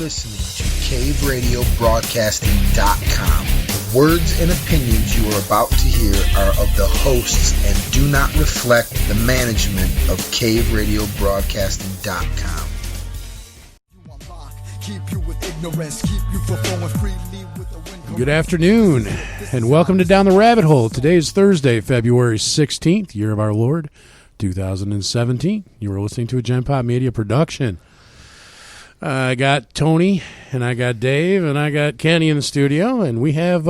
listening to CaveRadioBroadcasting.com. The words and opinions you are about to hear are of the hosts and do not reflect the management of CaveRadioBroadcasting.com. Good afternoon, and welcome to Down the Rabbit Hole. Today is Thursday, February 16th, year of our Lord, 2017. You are listening to a Gen Pop Media production. I got Tony, and I got Dave, and I got Kenny in the studio, and we have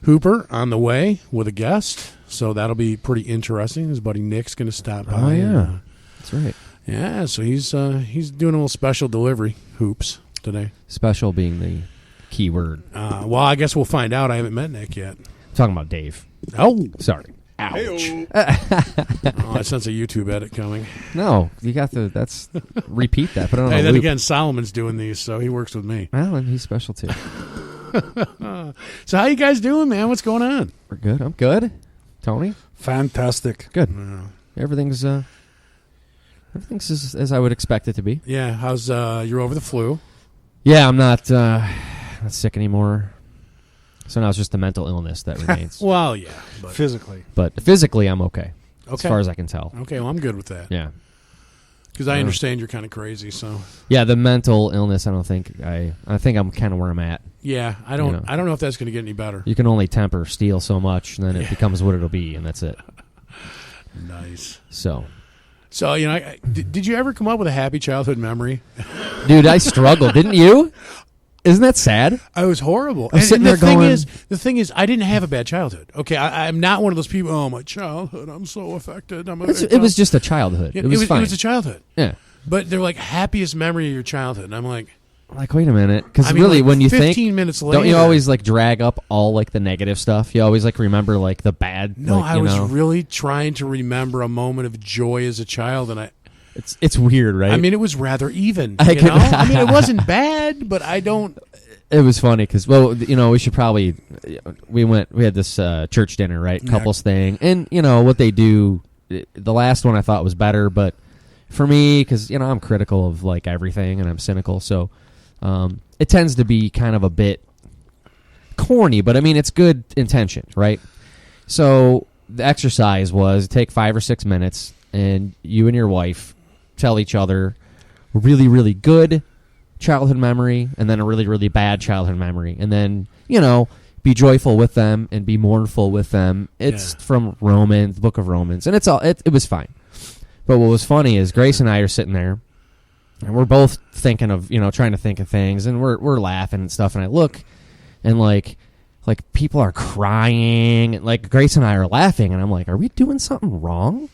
Hooper on the way with a guest, so that'll be pretty interesting. His buddy Nick's going to stop by. Oh, yeah. That's right. Yeah, so he's doing a little special delivery, Hoops, today. Special being the key word. Well, I guess we'll find out. I haven't met Nick yet. Talking about Dave. Oh, Sorry. ouch. I sense a YouTube edit coming. No, you got to, repeat that. Put it on Hey, a then loop. again, Solomon's doing these, so he works with me. Well, and he's special too. So how you guys doing, man? What's going on? We're good. I'm good. Tony? Fantastic. Good. Everything's as I would expect it to be. Yeah, how's you're over the flu? Yeah, I'm not sick anymore. So now it's just the mental illness that remains. Well, yeah. Physically. But physically, I'm okay. As Okay. far as I can tell. Okay, well, I'm good with that. Yeah. Because I understand you're kind of crazy, so. Yeah, the mental illness, I think I'm kind of where I'm at. Yeah, I don't know if that's going to get any better. You can only temper steel so much, and then it becomes what it'll be, and that's it. Nice. So, did you ever come up with a happy childhood memory? dude, I struggled. Didn't you? Isn't that sad? I was horrible. I'm sitting there going... The thing is, I didn't have a bad childhood. Okay, I'm not one of those people, oh, my childhood, I'm so affected. It was just a childhood. Yeah, it was fine. It was a childhood. Yeah. But they're like, happiest memory of your childhood. And I'm like, wait a minute. Because really, when you 15 minutes later. Don't you always drag up all the negative stuff? You always remember the bad. No, I was really trying to remember a moment of joy as a child, and It's weird, right? I mean, it was rather even. It wasn't bad, but I don't. It was funny because, we should probably. We had this church dinner, right? Couples thing, and what they do. The last one I thought was better, but for me, because I'm critical of everything, and I'm cynical, so it tends to be kind of a bit corny. But I mean, it's good intention, right? So the exercise was take 5 or 6 minutes, and you and your wife tell each other a really, really good childhood memory and then a really, really bad childhood memory. And then, be joyful with them and be mournful with them. It's from Romans, the book of Romans. And it was fine. But what was funny is Grace and I are sitting there and we're both thinking of, trying to think of things, and we're laughing and stuff. And I look and people are crying. Grace and I are laughing, and I'm like, are we doing something wrong?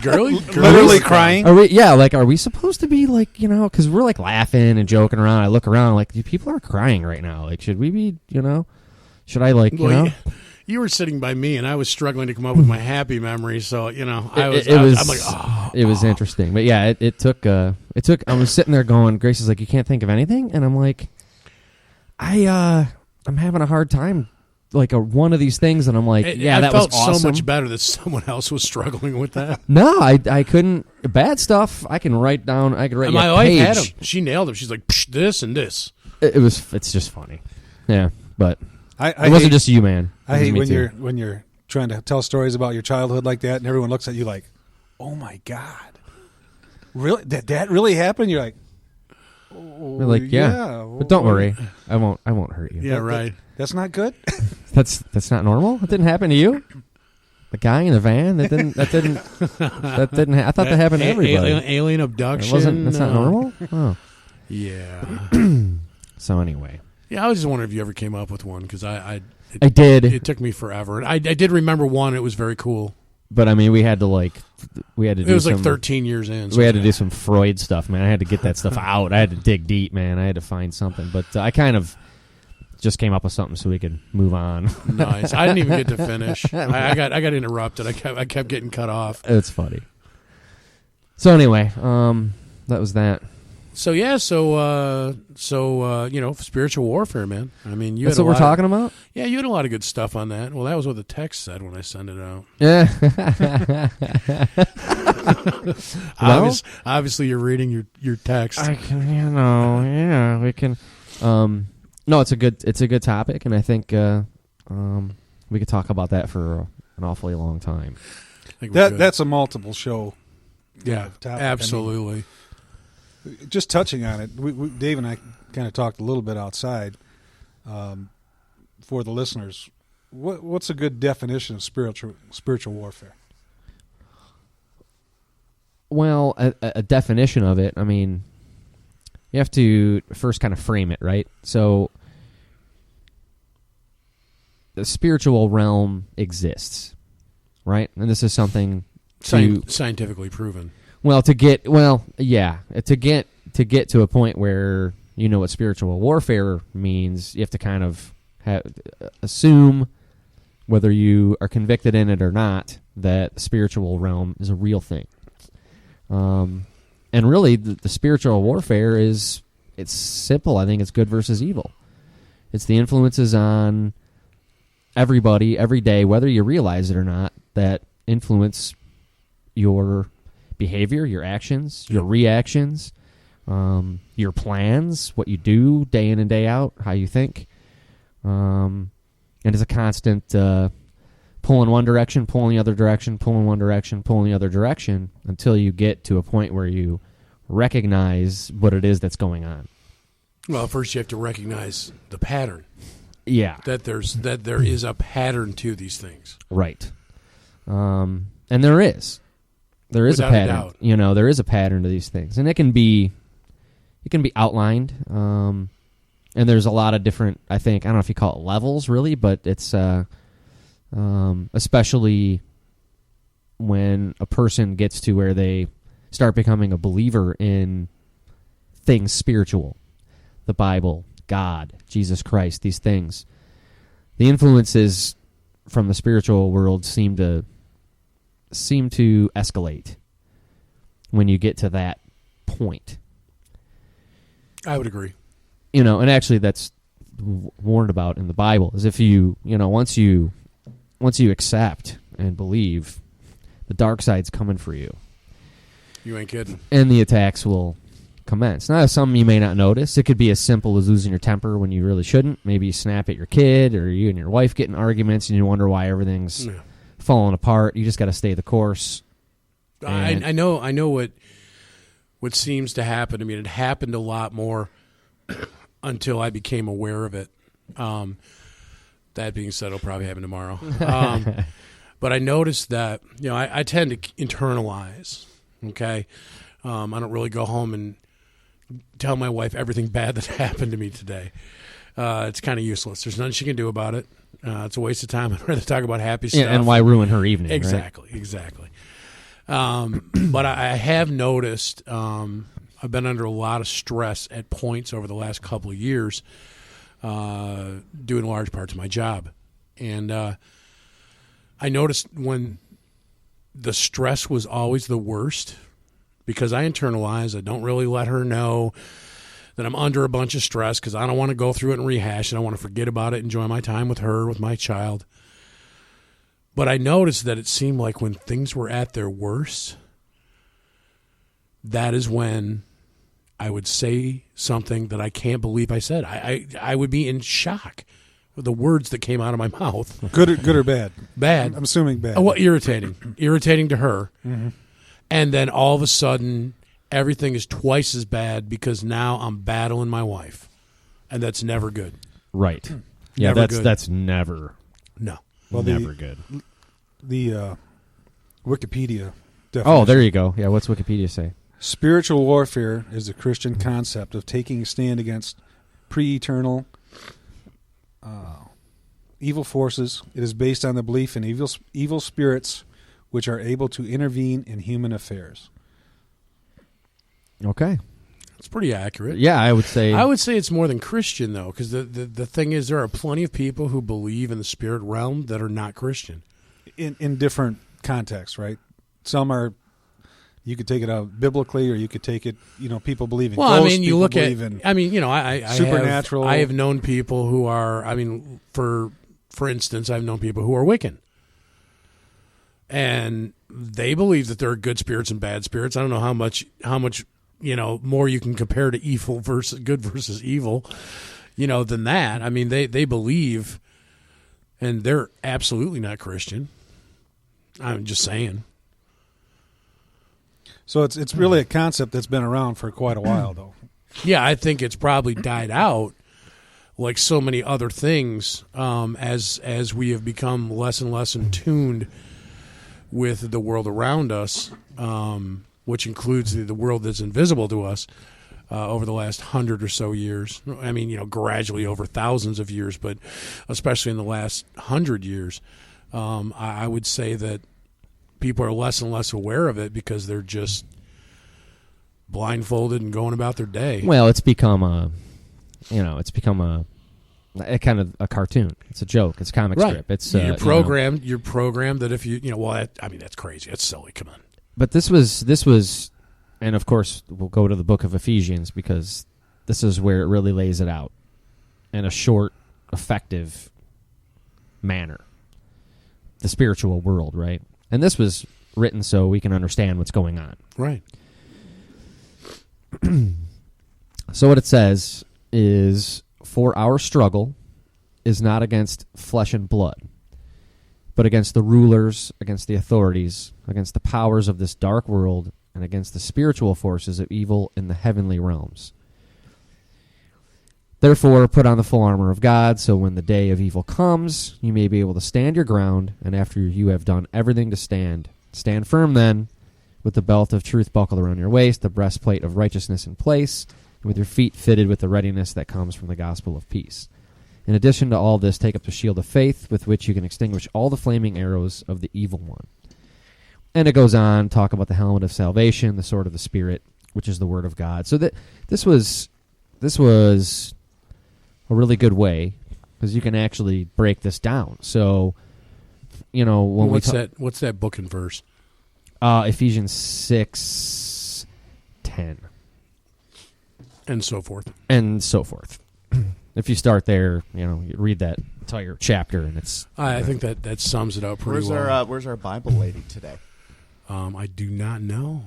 Literally crying. Are we? Yeah, are we supposed to be because we're laughing and joking around. I look around people are crying right now. Should we be? Should I You were sitting by me, and I was struggling to come up with my happy memory. So I'm like, oh. It was interesting, but yeah, it took. I was sitting there going, Grace is like, you can't think of anything, and I'm like, I'm having a hard time. One of these things, and I'm like, that was awesome. I felt so much better that someone else was struggling with that. No, I couldn't. Bad stuff, I can write down. I could write. My wife had him. She nailed him. She's like, this and this. It's just funny. Yeah, but it wasn't just you, man. I hate when you're trying to tell stories about your childhood like that, and everyone looks at you like, oh my God, really? That really happened? You're like, we're like, yeah. But don't worry, I won't hurt you. Yeah, right. That's not good. That's not normal. It didn't happen to you. The guy in the van that didn't. I thought that happened to everybody. Alien abduction. That's not normal. Oh, yeah. So anyway. Yeah, I was just wondering if you ever came up with one, because I did. It took me forever. And I did remember one. It was very cool. But I mean, we had to do. It was 13 years in. We had to do some Freud stuff, man. I had to get that stuff out. I had to dig deep, man. I had to find something. But I kind of just came up with something so we could move on. Nice. I didn't even get to finish. I got interrupted. I kept getting cut off. It's funny. So anyway, that was that. spiritual warfare, man. I mean, That's what we're talking about? Yeah, you had a lot of good stuff on that. Well, that was what the text said when I sent it out. Yeah. Obviously, you're reading your text. I can, we can. No, it's a good topic, and I think we could talk about that for an awfully long time. That's a multiple show. Yeah, topic. absolutely. I mean, just touching on it, Dave and I kind of talked a little bit outside. For the listeners, what's a good definition of spiritual warfare? Well, a definition of it, I mean, you have to first kind of frame it, right? So the spiritual realm exists, right? And this is something scientifically proven. To get to a point where you know what spiritual warfare means, you have to kind of assume, whether you are convicted in it or not, that the spiritual realm is a real thing. And really, the spiritual warfare it's simple. I think it's good versus evil. It's the influences on everybody every day, whether you realize it or not, that influence your behavior, your actions, your reactions, your plans, what you do day in and day out, how you think. And it's a constant pulling one direction, pulling the other direction, pulling one direction, pulling the other direction, until you get to a point where you recognize what it is that's going on. Well, first you have to recognize the pattern. Yeah. That there is a pattern to these things. Right. And there is. There is Without a pattern. A doubt. There is a pattern to these things, and it can be outlined. And there's a lot of different. I don't know if you call it levels, really, but it's especially when a person gets to where they start becoming a believer in things spiritual, the Bible, God, Jesus Christ, these things. The influences from the spiritual world seem to escalate when you get to that point. I would agree. And actually that's warned about in the Bible, is if you once you accept and believe, the dark side's coming for you. You ain't kidding. And the attacks will commence. Now, something you may not notice. It could be as simple as losing your temper when you really shouldn't. Maybe you snap at your kid, or you and your wife get in arguments and you wonder why everything's falling apart. You just got to stay the course. I know what seems to happen. I mean, it happened a lot more until I became aware of it. That being said, it'll probably happen tomorrow. But I noticed that, I tend to internalize, okay? I don't really go home and tell my wife everything bad that happened to me today. It's kind of useless. There's nothing she can do about it. It's a waste of time. I'd rather talk about happy stuff. And why ruin her evening, Exactly. But I have noticed I've been under a lot of stress at points over the last couple of years doing large parts of my job. And I noticed when the stress was always the worst, because I internalize. I don't really let her know that I'm under a bunch of stress, because I don't want to go through it and rehash it. I want to forget about it, enjoy my time with her, with my child. But I noticed that it seemed like when things were at their worst, that is when I would say something that I can't believe I said. I would be in shock with the words that came out of my mouth. Good or bad? Bad. I'm assuming bad. Well, irritating. Irritating to her. Mm-hmm. And then all of a sudden, everything is twice as bad because now I'm battling my wife. And that's never good. Right. Yeah, that's never. No. Well, never good. The Wikipedia definition. Oh, there you go. Yeah, what's Wikipedia say? Spiritual warfare is the Christian concept of taking a stand against pre-eternal evil forces. It is based on the belief in evil spirits which are able to intervene in human affairs. Okay. It's pretty accurate. Yeah, I would say it's more than Christian, though, because the thing is, there are plenty of people who believe in the spirit realm that are not Christian. In different contexts, right? Some are You could take it out biblically, or you could take it. People believe in Well, ghosts. I mean, you people look at. believe in I mean, I supernatural. I have known people who are. I mean, for instance, I've known people who are Wiccan, and they believe that there are good spirits and bad spirits. I don't know how much more you can compare to evil versus good versus evil, than that. I mean, they believe, and they're absolutely not Christian. I'm just saying. So it's really a concept that's been around for quite a while, though. Yeah, I think it's probably died out, like so many other things, as we have become less and less in tuned with the world around us, which includes the world that's invisible to us over the last 100 or so years. I mean, gradually over thousands of years, but especially in the last 100 years, I would say that people are less and less aware of it because they're just blindfolded and going about their day. Well, it's become a kind of a cartoon. It's a joke. It's a comic strip. It's you're programmed. You're programmed that if that's crazy. That's silly. Come on. But this was, and of course we'll go to the book of Ephesians because this is where it really lays it out in a short, effective manner. The spiritual world, right? And this was written so we can understand what's going on. Right. So what it says is, for our struggle is not against flesh and blood, but against the rulers, against the authorities, against the powers of this dark world, and against the spiritual forces of evil in the heavenly realms. Therefore, put on the full armor of God, so when the day of evil comes, you may be able to stand your ground, and after you have done everything to stand, stand firm then, with the belt of truth buckled around your waist, the breastplate of righteousness in place, and with your feet fitted with the readiness that comes from the gospel of peace. In addition to all this, take up the shield of faith, with which you can extinguish all the flaming arrows of the evil one. And it goes on, talk about the helmet of salvation, the sword of the Spirit, which is the word of God. So that this was a really good way, because you can actually break this down. So, when what's that book and verse? Ephesians 6:10, and so forth. If you start there, you read that entire chapter, and it's. I think that sums it up pretty well. Where's our Bible lady today? I do not know.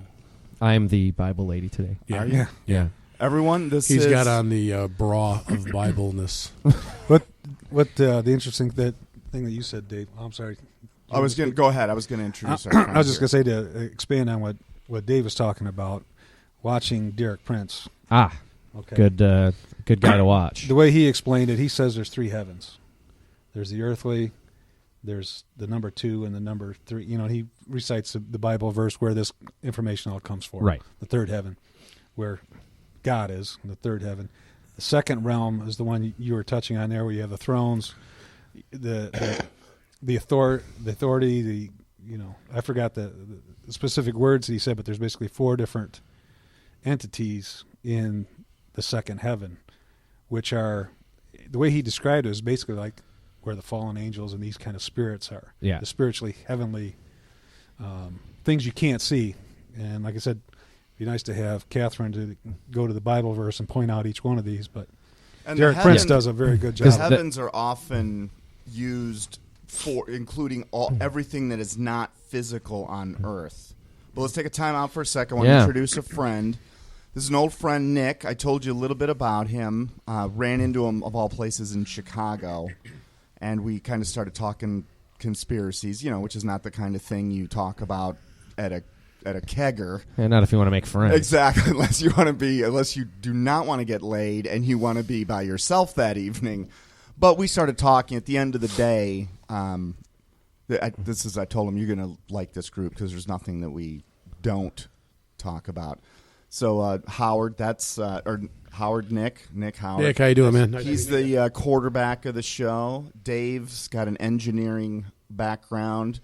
I'm the Bible lady today. Yeah. Are you? Yeah. Everyone, he's got on the bra of Bibleness. What the interesting thing that you said, Dave? I'm sorry. I was going to go ahead. I was going to introduce. I was just going to say, to expand on what Dave was talking about, watching Derek Prince. Okay. Good guy to watch. The way he explained it, he says there's three heavens. There's the earthly, there's the number 2, and the number 3. He recites the Bible verse where this information all comes from. Right. The third heaven, where God is, the third heaven. The second realm is the one you were touching on there, where you have the thrones, the authority, I forgot the specific words that he said, but there's basically 4 different entities in the second heaven, which are, the way he described it is basically like where the fallen angels and these kind of spirits are. Yeah. The spiritually heavenly things you can't see. And like I said, it'd be nice to have Catherine to go to the Bible verse and point out each one of these, but Derek Prince does a very good job. The heavens are often used for including everything that is not physical on Earth. But let's take a time out for a second. I want to introduce a friend. This is an old friend, Nick. I told you a little bit about him. Ran into him, of all places, in Chicago. And we kind of started talking conspiracies, which is not the kind of thing you talk about at a kegger. And not if you want to make friends. Exactly, unless you do not want to get laid and you want to be by yourself that evening. But we started talking. At the end of the day, I told him, you're going to like this group because there's nothing that we don't talk about. So Howard, Nick Howard. Nick, how you doing, man? He's the quarterback of the show. Dave's got an engineering background.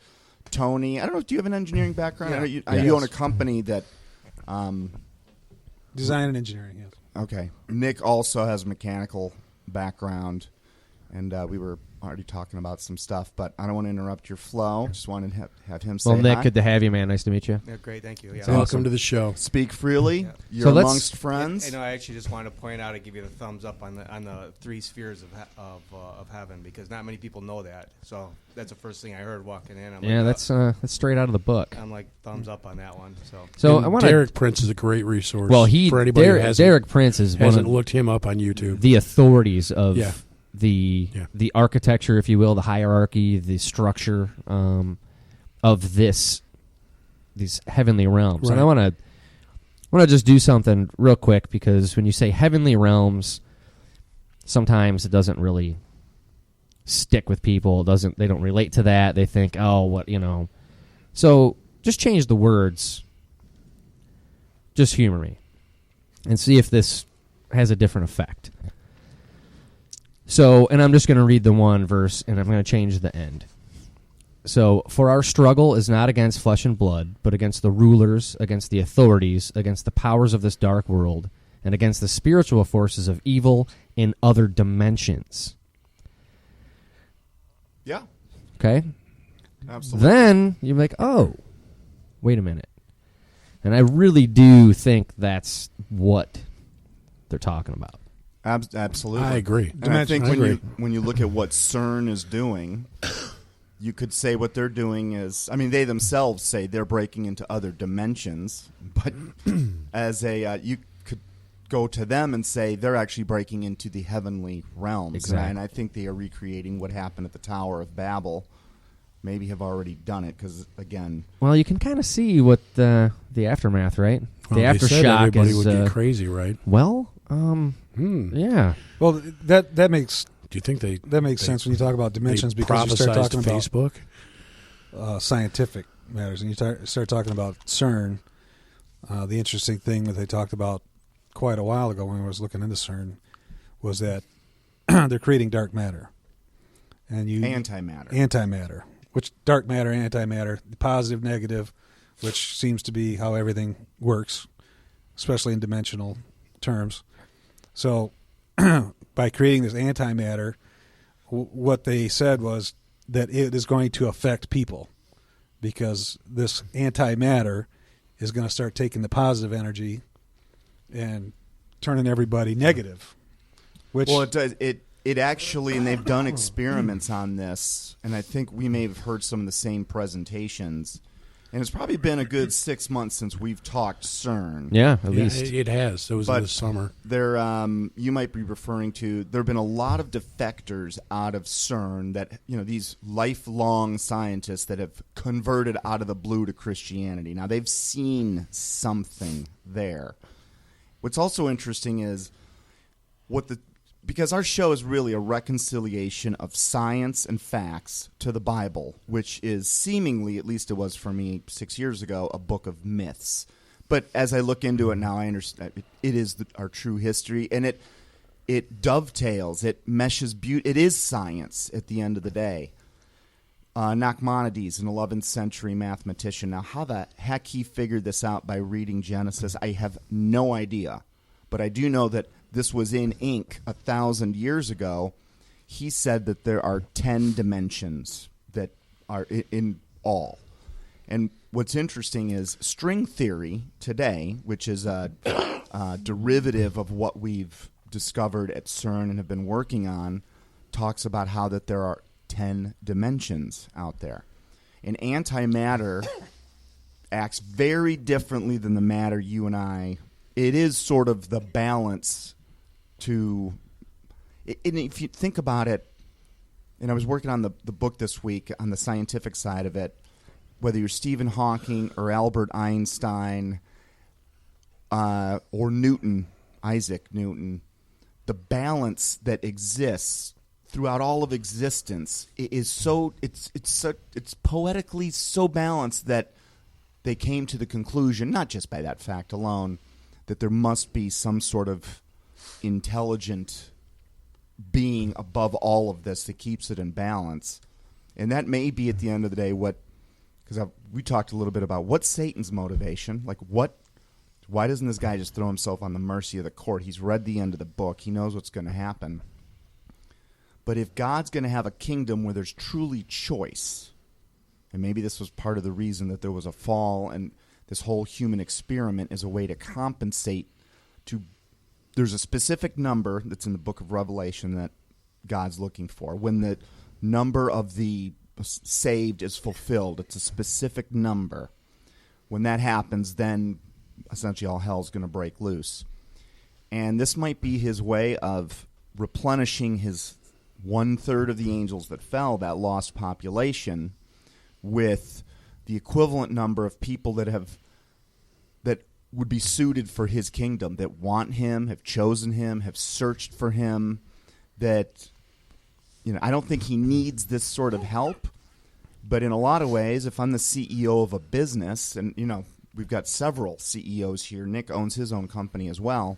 Tony, I don't know, do you have an engineering background? Yeah. You own a company that... Design and engineering, yes. Okay. Nick also has a mechanical background, and we were already talking about some stuff, but I don't want to interrupt your flow. Just wanted to have him say Well, Nick, hi. good to have you, man. Nice to meet you. Yeah, great, thank you. Yeah. Welcome to the show. Speak freely. Yeah. You're So let's- amongst friends. I actually just wanted to point out and give you the thumbs up on the three spheres of heaven, because not many people know that. So that's the first thing I heard walking in. I'm Yeah, like, that's straight out of the book. I'm like thumbs up on that one. So And I want to. Derek Prince is a great resource. Well, for anybody who hasn't, Derek Prince is one hasn't of looked him up on YouTube. the authorities of Yeah. the architecture, if you will, the hierarchy, the structure of these heavenly realms. Right. And I want to just do something real quick, because when you say heavenly realms, sometimes it doesn't really stick with people. They don't relate to that. They think, oh, what, you know. So just change the words. Just humor me and see if this has a different effect. So, and I'm just going to read the one verse, and I'm going to change the end. So, for our struggle is not against flesh and blood, but against the rulers, against the authorities, against the powers of this dark world, and against the spiritual forces of evil in other dimensions. Yeah, Okay? absolutely. Then you're like, oh, wait a minute. And I really do think that's what they're talking about. Absolutely, I agree. And I think I agree. when you look at what CERN is doing, you could say what they're doing is, I mean, they themselves say they're breaking into other dimensions, but as a you could go to them and say they're actually breaking into the heavenly realms. Exactly. And I think they are recreating what happened at the Tower of Babel. Maybe have already done it because, again, Well, you can kind of see what the aftermath, right? Well, the they said aftershock everybody is would get crazy, right? well, yeah. Well, that makes Do you think they sense when you talk about dimensions, they because you start prophesized talking Facebook? about scientific matters, and you start talking about CERN. The interesting thing that they talked about quite a while ago when I was looking into CERN was that they're creating dark matter, and antimatter, which dark matter, antimatter, positive, negative, which seems to be how everything works, especially in dimensional terms. So by creating this antimatter, what they said was that it is going to affect people, because this antimatter is going to start taking the positive energy and turning everybody negative. Which, well, it does. It actually, and they've done experiments on this, and I think we may have heard some of the same presentations. And it's probably been a good 6 months since we've talked CERN. Yeah, at Yeah, least. it has. It was in the summer. There, you might be referring to. There have been a lot of defectors out of CERN that, you know, these lifelong scientists that have converted out of the blue to Christianity. Now they've seen something there. What's also interesting is because our show is really a reconciliation of science and facts to the Bible, which is seemingly, at least it was for me 6 years ago, a book of myths. But as I look into it now, I understand it is our true history, and it dovetails, it meshes beauty. It is science at the end of the day. Nachmanides, an 11th century mathematician. Now, how the heck he figured this out by reading Genesis, I have no idea. But I do know that this was in ink 1,000 years ago. He said that there are 10 dimensions that are in all. And what's interesting is string theory today, which is a derivative of what we've discovered at CERN and have been working on, talks about how that there are 10 dimensions out there. And antimatter acts very differently than the matter you and I. It is sort of the balance to, and if you think about it, and I was working on the book this week on the scientific side of it, whether you're Stephen Hawking or Albert Einstein or Newton, Isaac Newton, the balance that exists throughout all of existence is so it's poetically so balanced that they came to the conclusion, not just by that fact alone, that there must be some sort of intelligent being above all of this that keeps it in balance. And that may be at the end of the day because we talked a little bit about what's Satan's motivation. Like why doesn't this guy just throw himself on the mercy of the court? He's read the end of the book. He knows what's going to happen. But if God's going to have a kingdom where there's truly choice, and maybe this was part of the reason that there was a fall, and this whole human experiment is a way to compensate there's a specific number that's in the book of Revelation that God's looking for. When the number of the saved is fulfilled, it's a specific number. When that happens, then essentially all hell's going to break loose. And this might be his way of replenishing his 1/3 of the angels that fell, that lost population, with the equivalent number of people that would be suited for his kingdom, that want him, have chosen him, have searched for him, that, I don't think he needs this sort of help. But in a lot of ways, if I'm the CEO of a business, and, we've got several CEOs here, Nick owns his own company as well,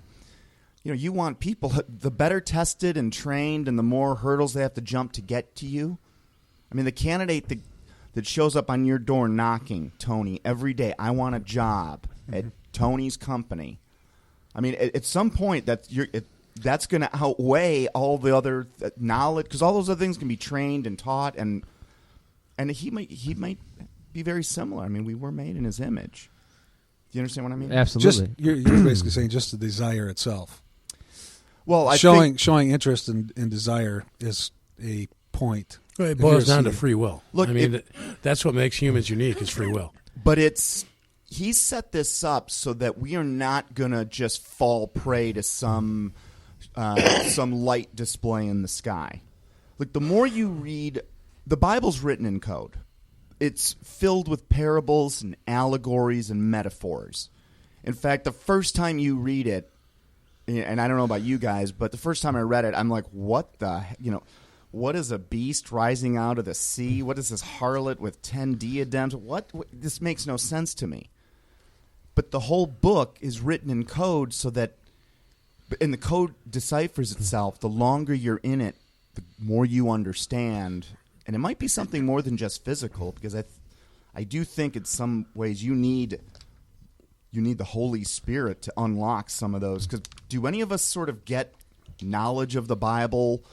you want people, the better tested and trained and the more hurdles they have to jump to get to you. I mean, the candidate that shows up on your door knocking, Tony, every day, I want a job at Tony's company. I mean, at some point, that's going to outweigh all the other knowledge, because all those other things can be trained and taught, and he might be very similar. I mean, we were made in his image. Do you understand what I mean? Absolutely. You're basically saying just the desire itself. Well, showing interest and desire is a point. Well, it boils down to free will. Look, that's what makes humans unique, is free will. But he set this up so that we are not going to just fall prey to some light display in the sky. Look, the more you read, the Bible's written in code. It's filled with parables and allegories and metaphors. In fact, the first time you read it, and I don't know about you guys, but the first time I read it, I'm like, what is a beast rising out of the sea? What is this harlot with 10 diadems? What? This makes no sense to me. But the whole book is written in code so that, and the code deciphers itself. The longer you're in it, the more you understand. And it might be something more than just physical, because I do think in some ways you need the Holy Spirit to unlock some of those. Because do any of us sort of get knowledge of the Bible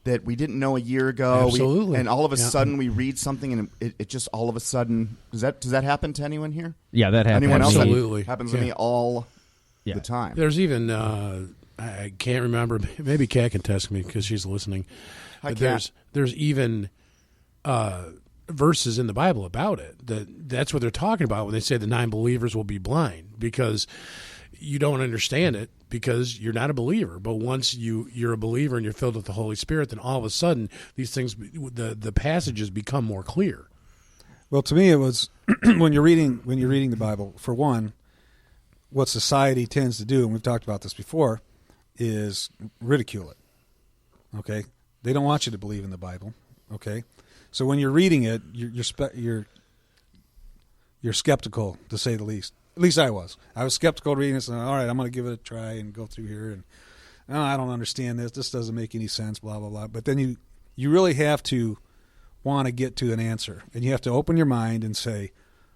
that we didn't know a year ago? Absolutely. And all of a sudden we read something and it just all of a sudden, does that happen to anyone here? Yeah, that happens. Anyone else? Absolutely. Happens to me all the time. There's even, I can't remember, maybe Kat can test me because she's listening. Hi, But Kat. there's even verses in the Bible about it. That's what they're talking about when they say the 9 believers will be blind, because you don't understand it because you're not a believer. But once you're a believer and you're filled with the Holy Spirit, then all of a sudden these things, the passages become more clear. Well, to me, it was when you're reading the Bible. For one, what society tends to do, and we've talked about this before, is ridicule it. Okay, they don't want you to believe in the Bible. Okay, so when you're reading it, you're skeptical, to say the least. At least I was. I was skeptical reading this, and all right, I'm going to give it a try and go through here. And I don't understand this. This doesn't make any sense. Blah blah blah. But then you really have to want to get to an answer, and you have to open your mind and say,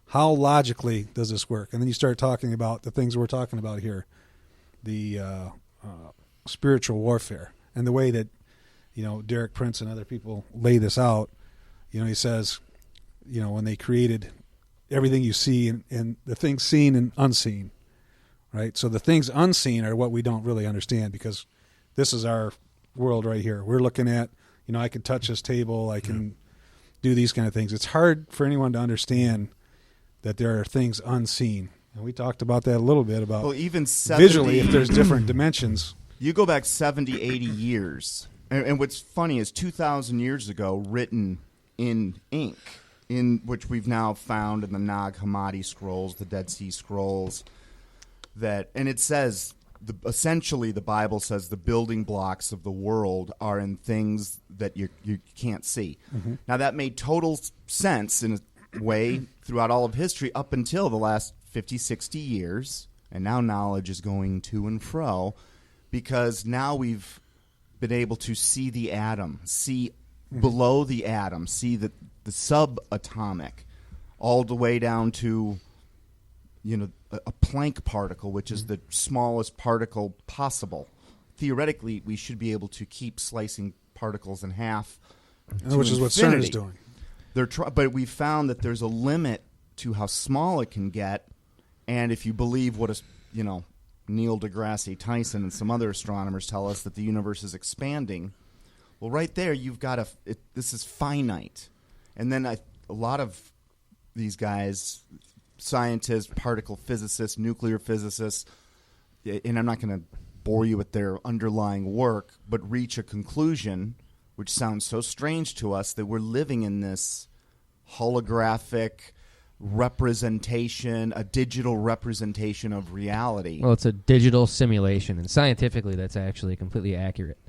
how logically does this work? And then you start talking about the things we're talking about here, the spiritual warfare, and the way that Derek Prince and other people lay this out. He says, when they created everything you see and the things seen and unseen, right? So the things unseen are what we don't really understand, because this is our world right here. We're looking at, I can touch this table, I can do these kind of things. It's hard for anyone to understand that there are things unseen. And we talked about that a little bit about even 70, visually, if there's different dimensions. You go back 70, 80 years, and what's funny is 2,000 years ago, written in ink, in which we've now found in the Nag Hammadi scrolls, the Dead Sea Scrolls, and it says, essentially the Bible says the building blocks of the world are in things that you can't see. Mm-hmm. Now that made total sense in a way throughout all of history up until the last 50, 60 years, and now knowledge is going to and fro, because now we've been able to see the atom, see below the atom, see the subatomic, all the way down to a Planck particle, which is the smallest particle possible. Theoretically, we should be able to keep slicing particles in half, which is what CERN is doing. But we found that there's a limit to how small it can get, and if you believe what Neil deGrasse Tyson and some other astronomers tell us, that the universe is expanding. Well, right there, you've got this is finite. And then a lot of these guys, scientists, particle physicists, nuclear physicists, and I'm not going to bore you with their underlying work, but reach a conclusion, which sounds so strange to us, that we're living in this holographic representation, a digital representation of reality. Well, it's a digital simulation, and scientifically that's actually completely accurate.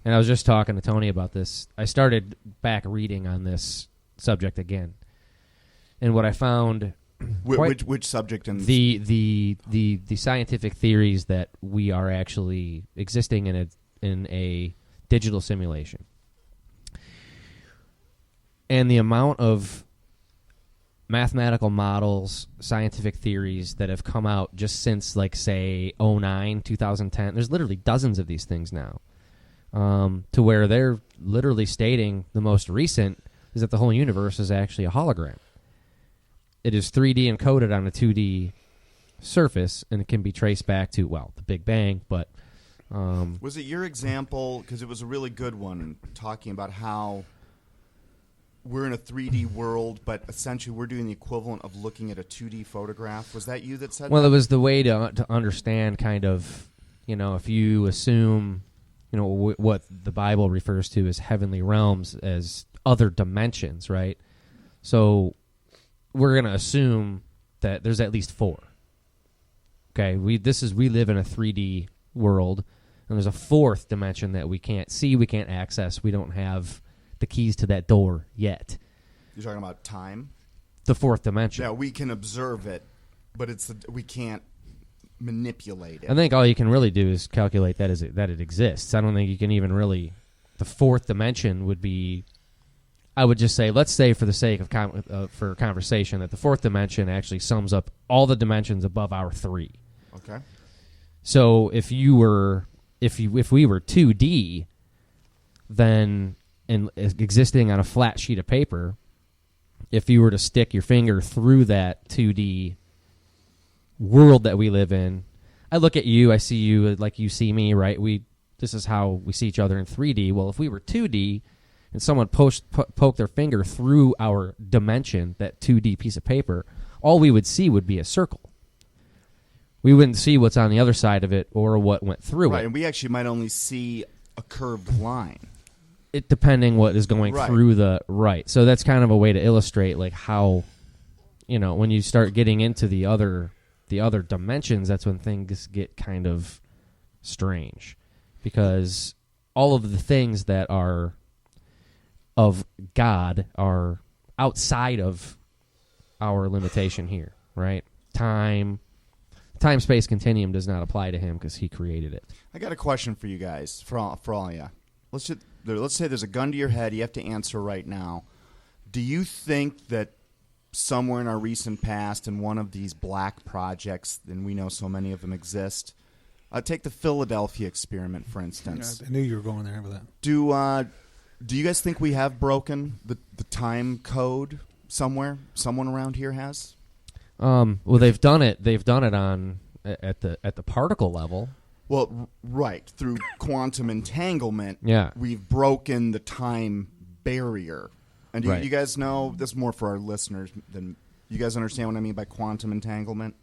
And I was just talking to Tony about this. I started back reading on this subject again, and what I found which subject in the scientific theories that we are actually existing in a digital simulation, and the amount of mathematical models, scientific theories that have come out just since, like, say, 2009, 2010. There's literally dozens of these things now, to where they're literally stating the most recent is that the whole universe is actually a hologram. It is 3D encoded on a 2D surface, and it can be traced back to, well, the Big Bang, but... was it your example, because it was a really good one, talking about how we're in a 3D world, but essentially we're doing the equivalent of looking at a 2D photograph? Was that you that said Well, that? it was the way to understand kind of, if you assume, what the Bible refers to as heavenly realms as other dimensions, right? So we're going to assume that there's at least 4. Okay, we live in a 3D world, and there's a 4th dimension that we can't see, we can't access, we don't have the keys to that door yet. You're talking about time? The 4th dimension. Yeah, we can observe it, but we can't manipulate it. I think all you can really do is calculate that it exists. I don't think you can even really... The 4th dimension would be... I would just say, let's say for the sake of for conversation, that the 4th dimension actually sums up all the dimensions above our 3. Okay. So if we were 2D, then... and existing on a flat sheet of paper, if you were to stick your finger through that 2D world that we live in, I look at you, I see you like you see me, right? This is how we see each other in 3D. Well, if we were 2D and someone poked their finger through our dimension, that 2D piece of paper, all we would see would be a circle. We wouldn't see what's on the other side of it or what went through it. Right, and we actually might only see a curved line. It depending what is going through the right. So that's kind of a way to illustrate like how, when you start getting into the other dimensions, that's when things get kind of strange, because all of the things that are of God are outside of our limitation here, right? Time space continuum does not apply to him because he created it. I got a question for you guys, for all of you. Let's say there's a gun to your head. You have to answer right now. Do you think that somewhere in our recent past, in one of these black projects, and we know so many of them exist, take the Philadelphia experiment, for instance. Yeah, I knew you were going there with that. Do you guys think we have broken the time code somewhere? Someone around here has? Well, they've done it. They've done it at the particle level. Well, right. Through quantum entanglement, yeah, we've broken the time barrier. And do you guys know, this is more for our listeners, than you guys understand what I mean by quantum entanglement?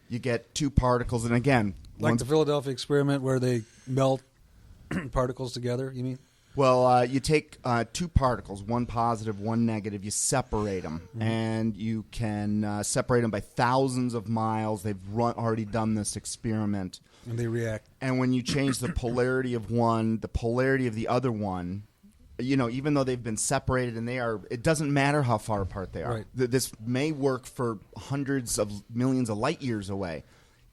You get 2 particles, and again... Like the Philadelphia experiment where they melt particles together, you mean? Well, you take 2 particles, one positive, one negative, you separate them, and you can separate them by thousands of miles. They've already done this experiment. And they react. And when you change the polarity of one, the polarity of the other one, even though they've been separated and it doesn't matter how far apart they are. Right. This may work for hundreds of millions of light years away.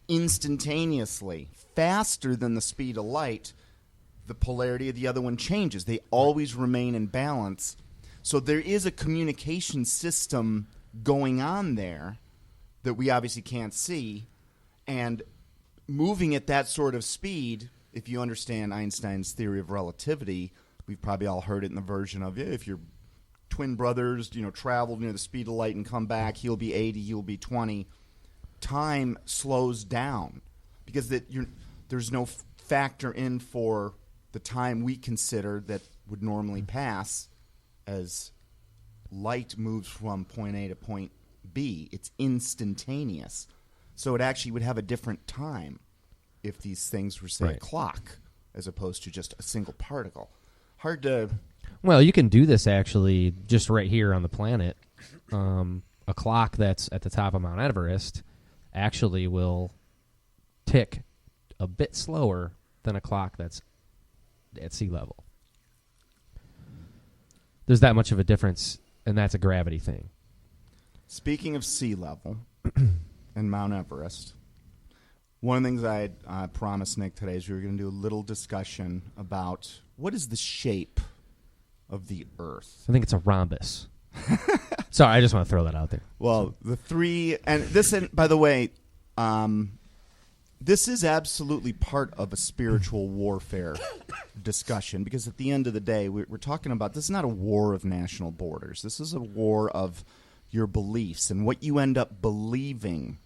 Instantaneously, faster than the speed of light, the polarity of the other one changes. They always remain in balance. So there is a communication system going on there that we obviously can't see. And moving at that sort of speed, if you understand Einstein's theory of relativity, we've probably all heard it in the version of, if your twin brothers, traveled near the speed of light and come back, he'll be 80, you'll be 20. Time slows down because there's no factor in for the time we consider that would normally pass as light moves from point A to point B. It's instantaneous. So it actually would have a different time if these things were, say, a clock as opposed to just a single particle. Hard to... Well, you can do this actually just right here on the planet. A clock that's at the top of Mount Everest actually will tick a bit slower than a clock that's at sea level. There's that much of a difference, and that's a gravity thing. Speaking of sea level and Mount Everest, one of the things I promised Nick today is we were going to do a little discussion about what is the shape of the Earth. I think it's a rhombus. Sorry, I just want to throw that out there. Well, the three, and this, and by the way, this is absolutely part of a spiritual warfare discussion, because at the end of the day, we're talking about, this is not a war of national borders. This is a war of your beliefs, and what you end up believing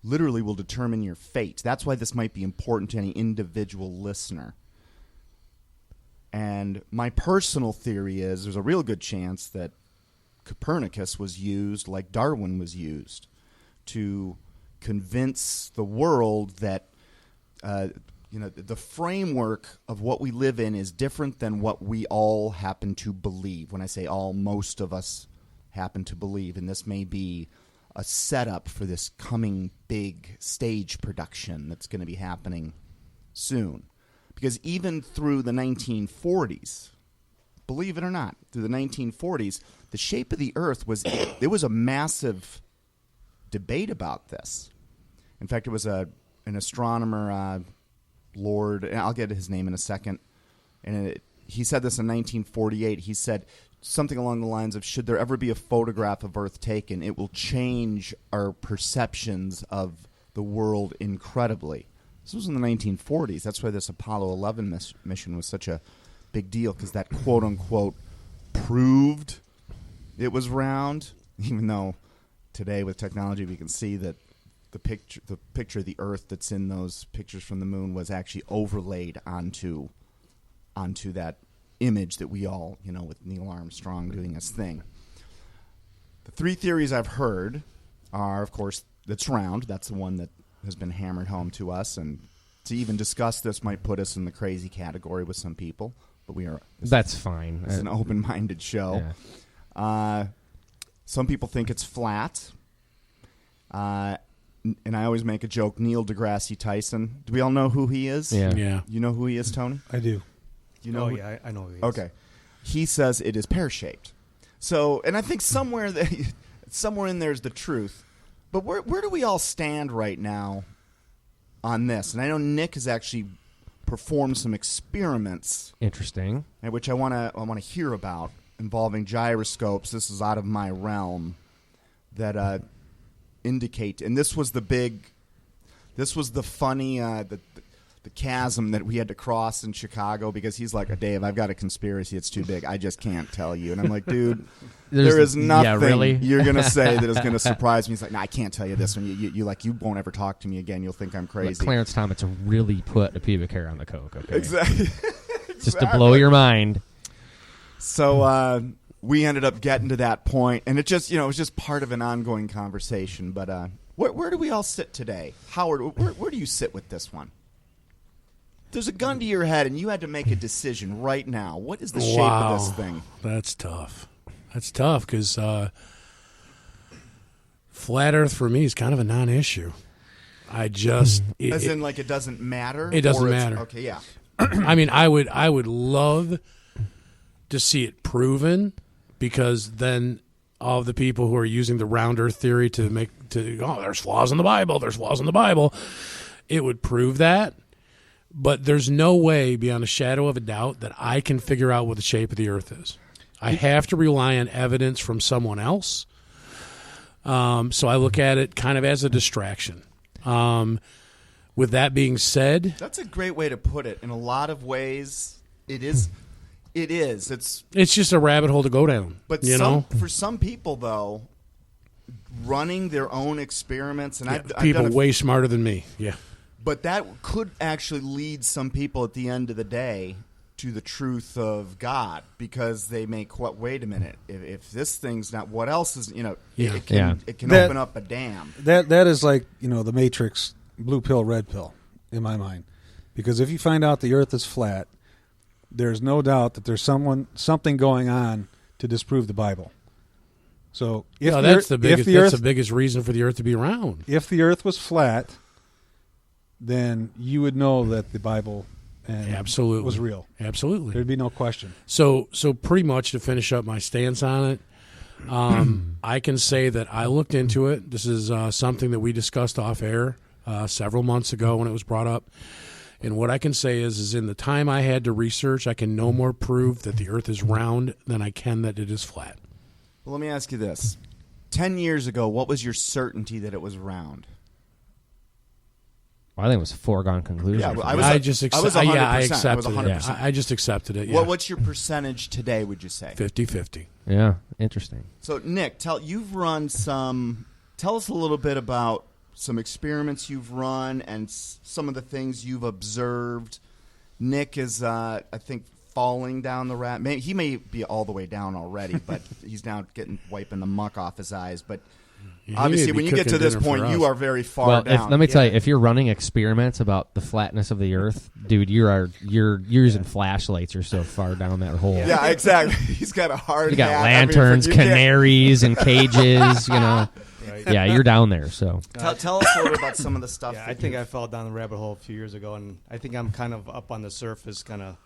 literally will determine your fate. That's why this might be important to any individual listener. And my personal theory is there's a real good chance that Copernicus was used like Darwin was used to convince the world that the framework of what we live in is different than what we all happen to believe. When I say all, most of us happen to believe, and this may be a setup for this coming big stage production that's going to be happening soon. Because even through the 1940s, believe it or not, through the 1940s, the shape of the Earth there was a massive debate about this. In fact, it was an astronomer, Lord, and I'll get his name in a second, and he said this in 1948. He said something along the lines of, should there ever be a photograph of Earth taken, it will change our perceptions of the world incredibly. This was in the 1940s. That's why this Apollo 11 mission was such a big deal, because that quote-unquote proved it was round, even though today with technology we can see that the picture of the Earth that's in those pictures from the moon was actually overlaid onto that image that we all, with Neil Armstrong doing his thing. The three theories I've heard are, of course, that's round. That's the one that has been hammered home to us, and to even discuss this might put us in the crazy category with some people, but that's fine. It's an open-minded show. Yeah. Some people think it's flat, and I always make a joke, Neil deGrasse Tyson. Do we all know who he is? Yeah. You know who he is, Tony? I do. You know? Yeah, I know who he is. Okay. He says it is pear-shaped. So, and I think somewhere in there's the truth. But where do we all stand right now on this? And I know Nick has actually performed some experiments. Interesting. Which I want to hear about, involving gyroscopes. This is out of my realm. That indicate, and this was the funny, the chasm that we had to cross in Chicago, because he's like, Dave, I've got a conspiracy. It's too big. I just can't tell you. And I'm like, dude, there is nothing you're going to say that is going to surprise me. He's like, no, I can't tell you this one. You won't ever talk to me again. You'll think I'm crazy. Look, Clarence Thomas really put a pubic hair on the Coke. Okay? Exactly. Just to blow your mind. So we ended up getting to that point, and it was just part of an ongoing conversation. But where do we all sit today? Howard, where do you sit with this one? There's a gun to your head, and you had to make a decision right now. What is the shape of this thing? That's tough. That's tough, because flat Earth for me is kind of a non-issue. It doesn't matter? It doesn't matter. Okay, yeah. I mean, I would love to see it proven, because then all of the people who are using the round Earth theory there's flaws in the Bible, it would prove that. But there's no way, beyond a shadow of a doubt, that I can figure out what the shape of the Earth is. I have to rely on evidence from someone else. So I look at it kind of as a distraction. With that being said... That's a great way to put it. In a lot of ways, it is... It is. It's just a rabbit hole to go down. But you know, for some people, though, running their own experiments, and I've people done way smarter than me. Yeah. But that could actually lead some people at the end of the day to the truth of God, because they may wait a minute, if this thing's not, what else is, it can open up a dam. That is like, the Matrix, blue pill, red pill, in my mind. Because if you find out the earth is flat, there's no doubt that there's something going on to disprove the Bible. So that's the biggest reason for the earth to be round. If the earth was flat, then you would know that the Bible absolutely was real. Absolutely. There'd be no question. So pretty much to finish up my stance on it, I can say that I looked into it. This is something that we discussed off air several months ago when it was brought up. And what I can say is in the time I had to research, I can no more prove that the earth is round than I can that it is flat. Well, let me ask you this. 10 years ago, what was your certainty that it was round? I think it was a foregone conclusion. Yeah, I just accepted it. I accepted it. I just accepted it. Yeah. What's your percentage today, would you say? 50-50. Yeah, interesting. So, Nick, you've run tell us a little bit about some experiments you've run and some of the things you've observed. Nick is, I think, falling down the he may be all the way down already, but he's now wiping the muck off his eyes. But obviously, when you get to this point, you are very far down. Let me tell you, if you're running experiments about the flatness of the Earth, dude, you're using flashlights. You're so far down that hole. Yeah, exactly. He's got a hard. You got hat. lanterns, canaries, and cages. Right. Yeah, you're down there. So tell us a little about some of the stuff. Yeah, I think I fell down the rabbit hole a few years ago, and I think I'm kind of up on the surface, kind of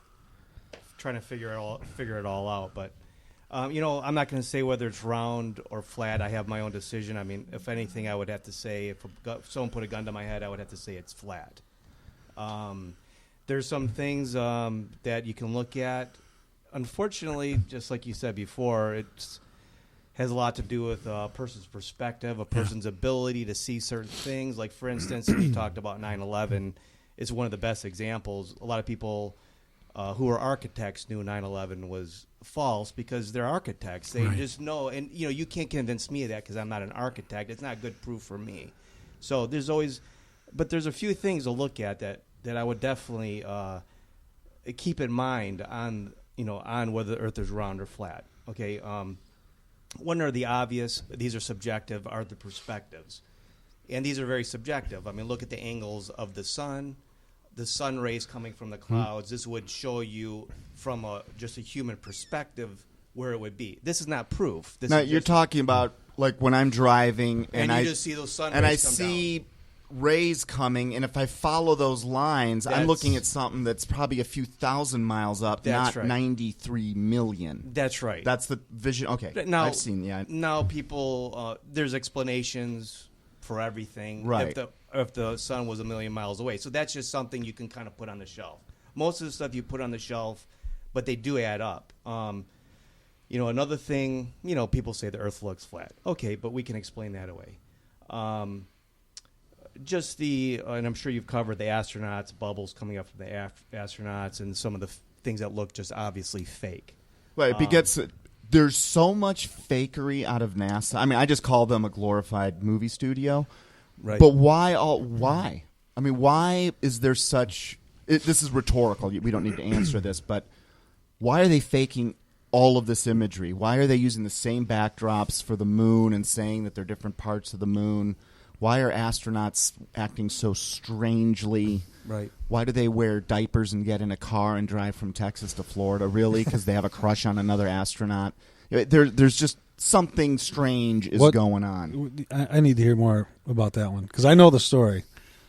trying to figure it all out. But I'm not going to say whether it's round or flat. I have my own decision. I mean, if anything, I would have to say, if someone put a gun to my head, I would have to say it's flat. There's some things that you can look at. Unfortunately, just like you said before, it has a lot to do with a person's perspective, a person's ability to see certain things. Like, for instance, we talked about 9/11 is one of the best examples. A lot of people who are architects knew 9/11 was false because they're architects. They just know, and you can't convince me of that because I'm not an architect. It's not good proof for me. So there's a few things to look at that I would definitely keep in mind on whether the Earth is round or flat. Okay, one are the obvious. These are subjective. Are the perspectives, and these are very subjective. I mean, look at the angles of the sun. The sun rays coming from the clouds. This would show you from just a human perspective where it would be. This is not proof. You're talking about like when I'm driving and I just see those sun rays and I come see down. Rays coming, and if I follow those lines, I'm looking at something that's probably a few thousand miles up, not 93 million. That's right. That's the vision. Okay, now, I've seen. Yeah. Now people, there's explanations for everything. Right. If the sun was a million miles away. So that's just something you can kind of put on the shelf. Most of the stuff you put on the shelf, but they do add up. Another thing, people say the Earth looks flat. Okay, but we can explain that away. And I'm sure you've covered the astronauts, bubbles coming up from the astronauts, and some of the things that look just obviously fake. Right, because there's so much fakery out of NASA. I mean, I just call them a glorified movie studio. Right. But why? I mean, why is there such... this is rhetorical. We don't need to answer this, but why are they faking all of this imagery? Why are they using the same backdrops for the moon and saying that they're different parts of the moon? Why are astronauts acting so strangely? Right. Why do they wear diapers and get in a car and drive from Texas to Florida? Really? Because they have a crush on another astronaut? There's just something strange going on. I need to hear more about that one because I know the story.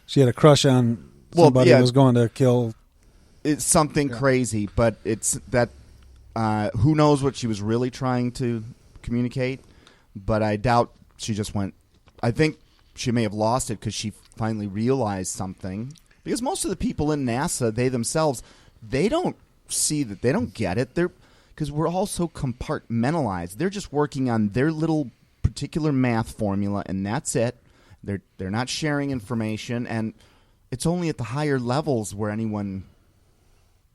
She had a crush on somebody who was going to kill. It's something crazy, but it's that who knows what she was really trying to communicate, but I doubt she just went. I think she may have lost it because she finally realized something. Because most of the people in NASA, they themselves, they don't see that. They don't get it. Because we're all so compartmentalized. They're just working on their little particular math formula, and that's it. They're not sharing information, and it's only at the higher levels where anyone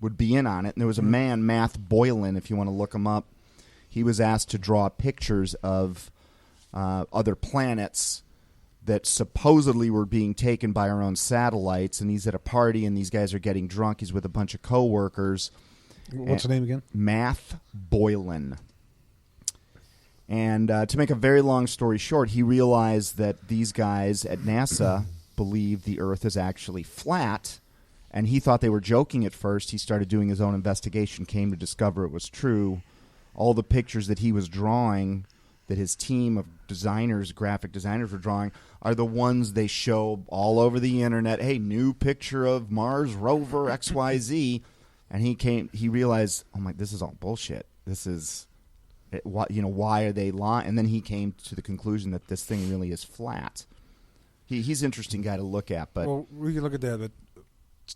would be in on it. And there was a man, Math Boylan, if you want to look him up. He was asked to draw pictures of other planets that supposedly were being taken by our own satellites. And he's at a party, and these guys are getting drunk. He's with a bunch of coworkers. What's the name again? Math Boylan. And to make a very long story short, he realized that these guys at NASA believe the Earth is actually flat, and he thought they were joking at first. He started doing his own investigation, came to discover it was true. All the pictures that he was drawing, that his team of designers, graphic designers were drawing, are the ones they show all over the internet. Hey, new picture of Mars rover XYZ. And he realized, oh my, this is all bullshit. This is, why are they lying? And then he came to the conclusion that this thing really is flat. He's an interesting guy to look at. But well, we can look at that, but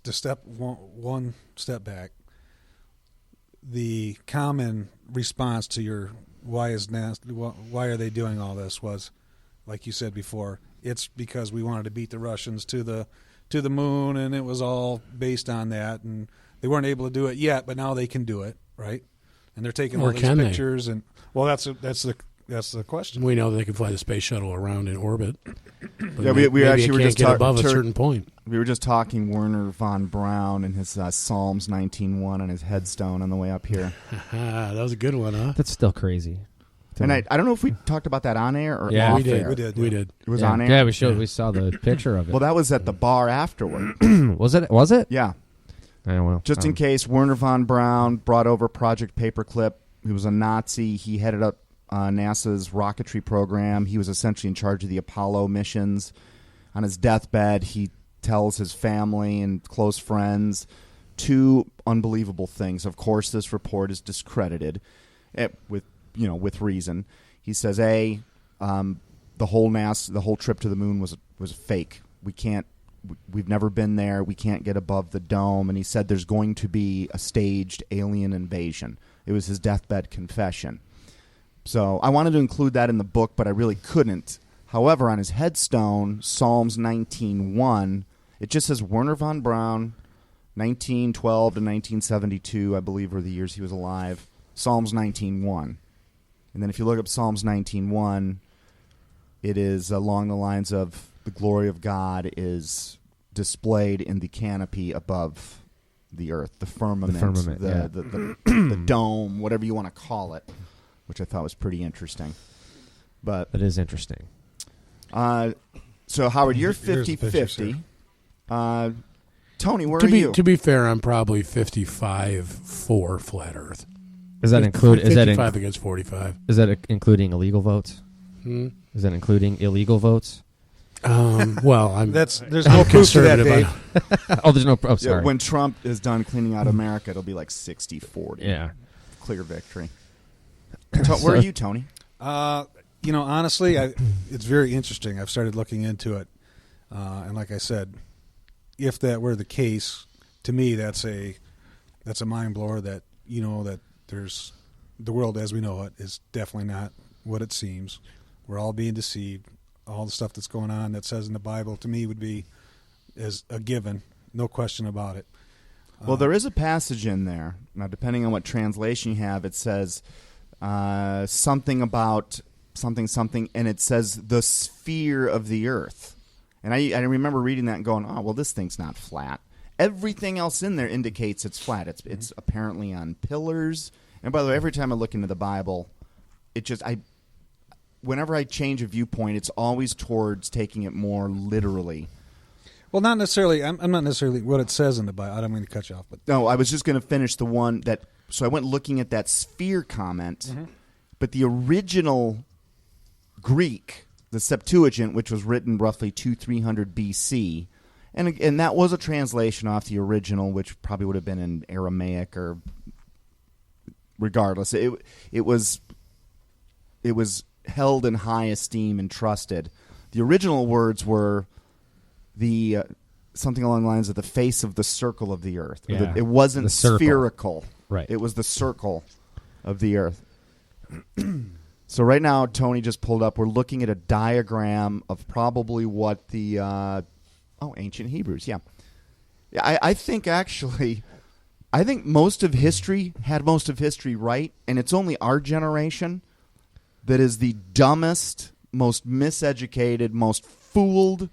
to one step back, the common response to your why are they doing all this was, like you said before, it's because we wanted to beat the Russians to the moon, and it was all based on that, and they weren't able to do it yet, but now they can do it, right? And they're taking all these pictures, and well, that's the question. We know they can fly the space shuttle around in orbit. Yeah, we actually were just get above a certain point. We were just talking Werner von Braun and his Psalms 19:1 on his headstone on the way up here. That was a good one, huh? That's still crazy. And I don't know if we talked about that on air or Yeah, off we did. air. We did. It was on air. Yeah, we saw the picture of it. Well, that was at the bar afterward. Was it? Yeah. Well, Just in case, Werner von Braun brought over Project Paperclip. He was a Nazi. He headed up NASA's rocketry program. He was essentially in charge of the Apollo missions. On his deathbed, he tells his family and close friends two unbelievable things. Of course, this report is discredited with reason. He says, the whole trip to the moon was fake. We've never been there. We can't get above the dome. And he said there's going to be a staged alien invasion. It was his deathbed confession. So I wanted to include that in the book, but I really couldn't. However, on his headstone, Psalms 19:1, it just says Werner von Braun, 1912 to 1972, I believe, were the years he was alive. Psalms 19:1. And then if you look up Psalms 19:1, it is along the lines of the glory of God is displayed in the canopy above the earth, the firmament, the dome, whatever you want to call it, which I thought was pretty interesting. But that is interesting. So, Howard, you're 50-50. Tony, where are you? To be fair, I'm probably 55 for flat Earth. Does that include 55 against 45? Is that including illegal votes? Is that including illegal votes? Well, there's no proof to that, Dave. There's no proof. Sorry. Yeah, when Trump is done cleaning out America, it'll be like 60-40. Yeah, clear victory. Where are you, Tony? Honestly, it's very interesting. I've started looking into it, and like I said, if that were the case, to me, that's a mind blower. That that there's the world as we know it is definitely not what it seems. We're all being deceived. All the stuff that's going on that says in the Bible, to me, would be as a given, no question about it. Well, there is a passage in there. Now, depending on what translation you have, it says something about something, and it says the sphere of the earth. And I remember reading that and going, oh, well, this thing's not flat. Everything else in there indicates it's flat. It's apparently on pillars. And by the way, every time I look into the Bible, whenever I change a viewpoint, it's always towards taking it more literally. Well, not necessarily. I'm not necessarily what it says in the Bible. I don't mean to cut you off, but no, I was just going to finish the one that. So I went looking at that sphere comment, but the original Greek, the Septuagint, which was written roughly 200-300 BC, and that was a translation off the original, which probably would have been in Aramaic or regardless. It was held in high esteem and trusted. The original words were something along the lines of the face of the circle of the earth. Yeah, it wasn't the spherical. Right. It was the circle of the earth. So right now, Tony just pulled up. We're looking at a diagram of probably what the ancient Hebrews. Yeah. I think actually I think most of history had most of history right, and it's only our generation that is the dumbest, most miseducated, most fooled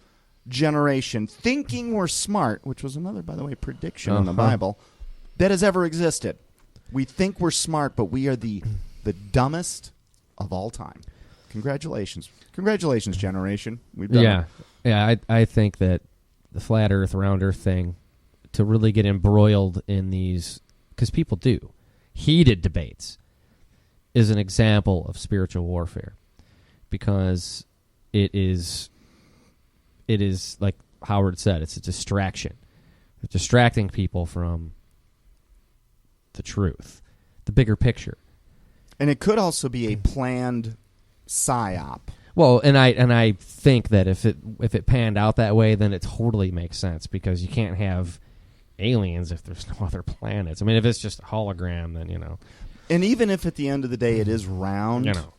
generation, thinking we're smart, which was another, by the way, prediction in the Bible, that has ever existed. We think we're smart, but we are the dumbest of all time. Congratulations. Congratulations, generation. We've done it. Yeah, I think that the flat earth, round earth thing, to really get embroiled in these, because people do, heated debates, is an example of spiritual warfare. Because it is like Howard said, it's a distraction. It's distracting people from the truth, the bigger picture. And it could also be a planned psyop. Well, and I think that if it panned out that way, then it totally makes sense, because you can't have aliens if there's no other planets. I mean, if it's just a hologram, then, you know. And even if at the end of the day it is round, you know,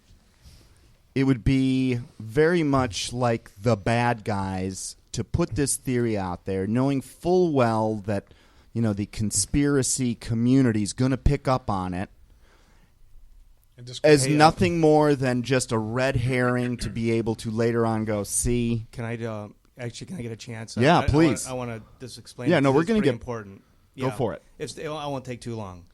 it would be very much like the bad guys to put this theory out there, knowing full well that, you know, the conspiracy community is going to pick up on it as nothing more than just a red herring to be able to later on go, see. Can I get a chance? Yeah, please. I want to just explain. Yeah, no, we're going to get important. Go for it. I won't take too long.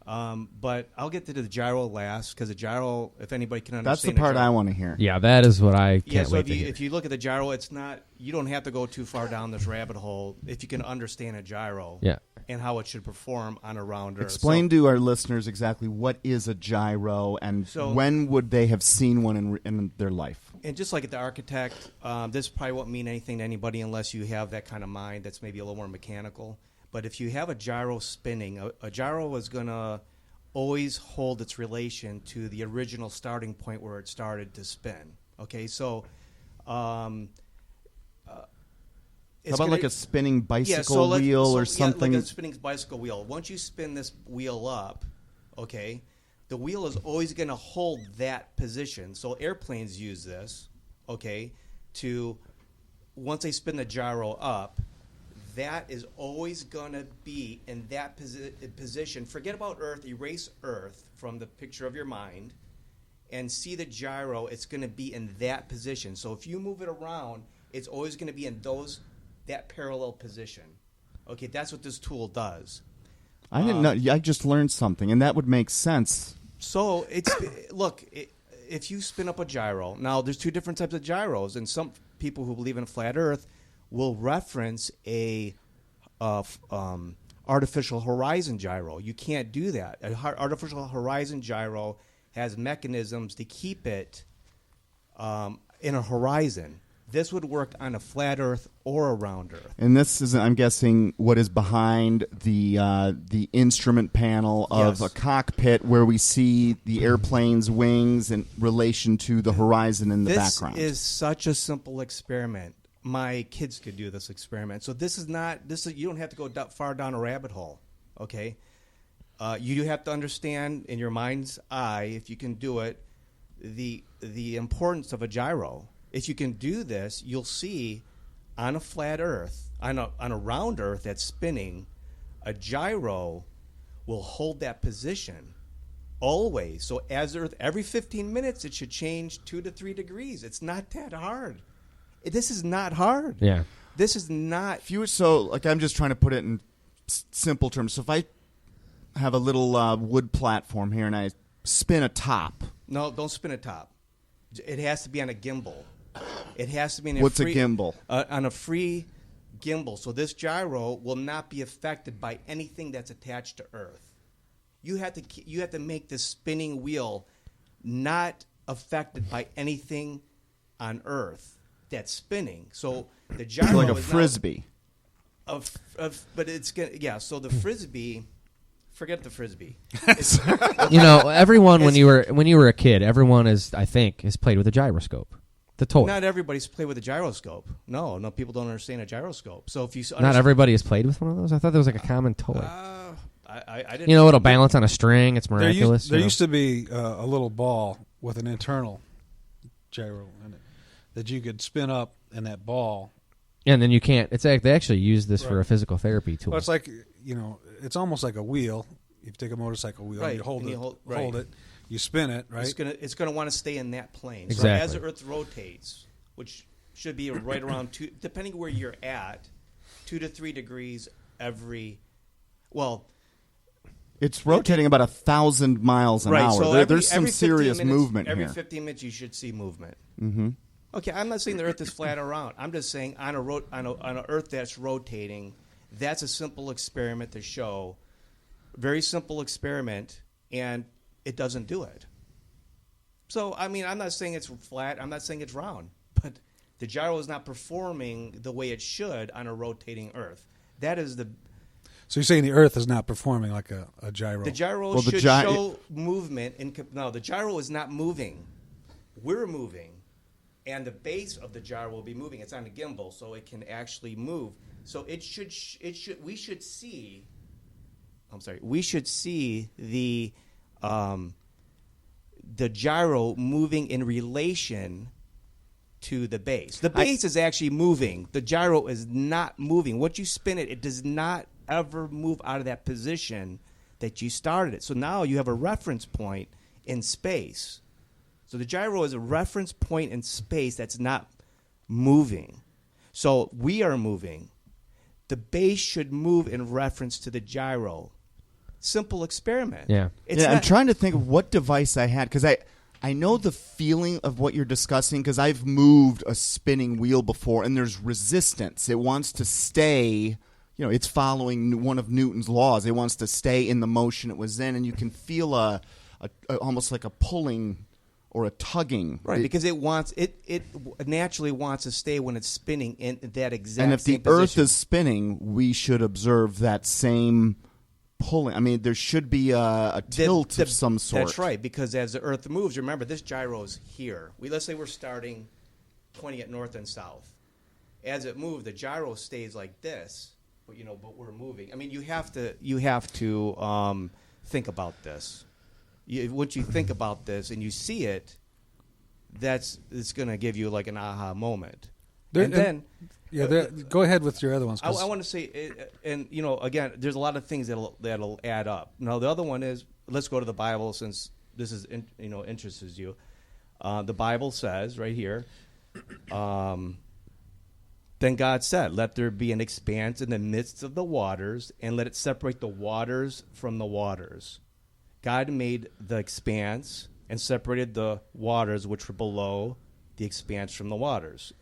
But I'll get to the gyro last, because the gyro, if anybody can understand, that's the part I want to hear. Yeah, that is what I can't so wait to hear. if you look at the gyro, it's not. You don't have to go too far down this rabbit hole if you can understand a gyro. Yeah. And how it should perform on a round Earth. Explain to our listeners exactly what is a gyro, and when would they have seen one in their life. And just like the architect, this probably won't mean anything to anybody unless you have that kind of mind that's maybe a little more mechanical. But if you have a gyro spinning, a gyro is going to always hold its relation to the original starting point where it started to spin. Okay, so how about like a spinning bicycle wheel or something? Yeah, like a spinning bicycle wheel. Once you spin this wheel up, okay, the wheel is always going to hold that position. So airplanes use this, okay, to, once they spin the gyro up, that is always going to be in that position. Forget about Earth. Erase Earth from the picture of your mind and see the gyro. It's going to be in that position. So if you move it around, it's always going to be in that parallel position. Okay, that's what this tool does. I didn't know. I just learned something, and that would make sense. So if you spin up a gyro, now there's two different types of gyros, and some people who believe in a flat Earth will reference a artificial horizon gyro. You can't do that. An artificial horizon gyro has mechanisms to keep it in a horizon. This would work on a flat Earth or a round Earth. And this is, I'm guessing, what is behind the instrument panel of a cockpit where we see the airplane's wings in relation to the horizon in the background. This is such a simple experiment. My kids could do this experiment. So this is you don't have to go far down a rabbit hole, okay? You do have to understand in your mind's eye, if you can do it, the importance of a gyro. If you can do this, you'll see on a flat Earth, on a round Earth that's spinning, a gyro will hold that position always. So as Earth, every 15 minutes, it should change 2 to 3 degrees. It's not that hard. This is not hard. Yeah. This is not. I'm just trying to put it in simple terms. So if I have a little wood platform here and I spin a top. No, don't spin a top. It has to be on a gimbal. It has to be on What's a gimbal? On a free gimbal. So this gyro will not be affected by anything that's attached to Earth. You have to make this spinning wheel not affected by anything on Earth that's spinning. So the gyro like a is frisbee. But it's gonna So the frisbee. Forget the frisbee. Everyone when you were a kid, everyone has played with a gyroscope. The toy. Not everybody's played with a gyroscope. No, people don't understand a gyroscope. So if you not everybody has played with one of those. I thought there was like a common toy. I didn't. It'll balance on a string. It's miraculous. There used to be a little ball with an internal gyro in it that you could spin up in that ball. And then you can't. They actually use this for a physical therapy tool. Well, it's like it's almost like a wheel. If you take a motorcycle wheel, Right. you hold And it, you hold- hold right. it, you spin it, right? It's gonna want to stay in that plane. Exactly. So as the Earth rotates, which should be right around depending where you're at, 2 to 3 degrees every. Well, It's rotating about 1,000 miles an hour. So There's some every 15 serious minutes, movement every here. 15 minutes, you should see movement. Mm-hmm. Okay, I'm not saying the Earth is flat or round. I'm just saying on an Earth that's rotating, that's a simple experiment to show. Very simple experiment, and it doesn't do it. So, I mean, I'm not saying it's flat. I'm not saying it's round. But the gyro is not performing the way it should on a rotating Earth. That is the... So you're saying the Earth is not performing like a gyro? The gyro Well, the should gy- show movement. No, the gyro is not moving. We're moving. And the base of the gyro will be moving. It's on a gimbal, so it can actually move. So we should see the gyro moving in relation to the base. The base is actually moving. The gyro is not moving. Once you spin it, it does not ever move out of that position that you started it. So now you have a reference point in space. So the gyro is a reference point in space that's not moving. So we are moving. The base should move in reference to the gyro. Simple experiment. Yeah. I'm trying to think of what device I had, because I know the feeling of what you're discussing, because I've moved a spinning wheel before, and there's resistance. It wants to stay, it's following one of Newton's laws. It wants to stay in the motion it was in, and you can feel a almost like a pulling or a tugging. Right, because it naturally wants to stay when it's spinning in that exact And if same the Earth position. is spinning, we should observe that same pulling. I mean, there should be a tilt of some sort. That's right, because as the Earth moves, remember, this gyro is here. Let's say we're starting pointing at north and south. As it moves, the gyro stays like this, but we're moving. I mean, you have to think about this. Once you think about this and you see it, it's going to give you like an aha moment. Go ahead with your other ones. I want to say, and again, there's a lot of things that'll add up. Now, the other one is, let's go to the Bible, since this is interests you. The Bible says right here, then God said, "Let there be an expanse in the midst of the waters, and let it separate the waters from the waters." God made the expanse and separated the waters which were below the expanse from the waters,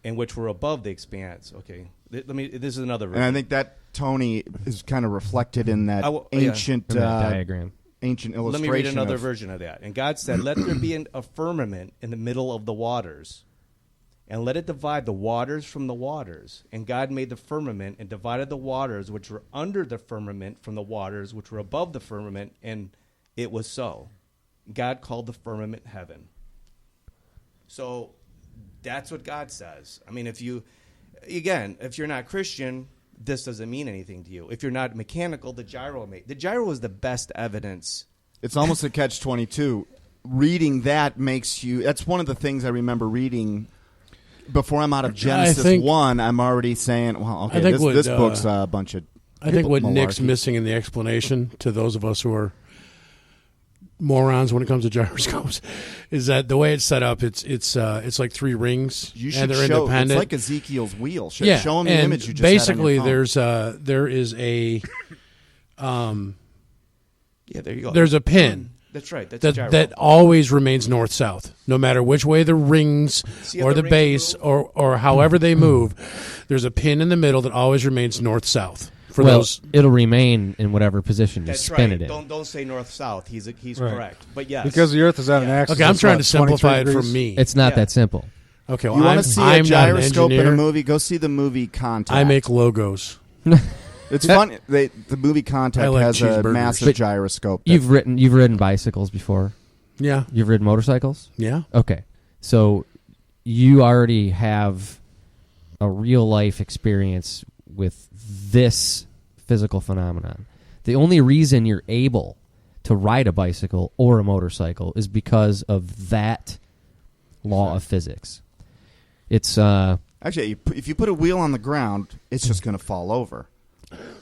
and which were above the expanse. Okay, this is another version. And I think that, Tony, is kind of reflected in that ancient diagram. Ancient illustration. Let me read another version of that. And God said, "Let there be a firmament in the middle of the waters, and let it divide the waters from the waters. And God made the firmament and divided the waters which were under the firmament from the waters which were above the firmament, and it was so. God called the firmament heaven." So that's what God says. I mean, if you're not Christian, this doesn't mean anything to you. If you're not mechanical, the gyro is the best evidence. It's almost a catch-22. Reading that makes you... That's one of the things I remember reading... Before I'm out of Genesis 1, I'm already saying, well, okay, this book's a bunch of I think what malarkey. Nick's missing in the explanation to those of us who are morons when it comes to gyroscopes is that the way it's set up, it's like 3 rings, You should and they're show, independent. It's like Ezekiel's wheel. Show them the and image you just basically had on your phone. there is a There you go. there's a pin. That's right. That's a gyro. That always remains north-south, no matter which way the rings See how or the the rings base or however they move. There's a pin in the middle that always remains north-south. It'll remain in whatever position you That's spin right. it in. Don't say north-south. He's Right. correct. But yes. Because the Earth is on an axis. Okay, I'm that's trying what, to simplify 23 it for degrees? me. It's not that simple. Okay, well, You want I'm, to see I'm a not an gyroscope in a engineer. movie? Go see the movie Contact. I make logos. It's fun. The movie Contact I like has a cheeseburgers. massive But gyroscope. You've ridden bicycles before. Yeah, You've ridden motorcycles. yeah. Okay, so you already have a real life experience with this physical phenomenon. The only reason you're able to ride a bicycle or a motorcycle is because of that law of physics. It's Actually, if you put a wheel on the ground, it's just going to fall over.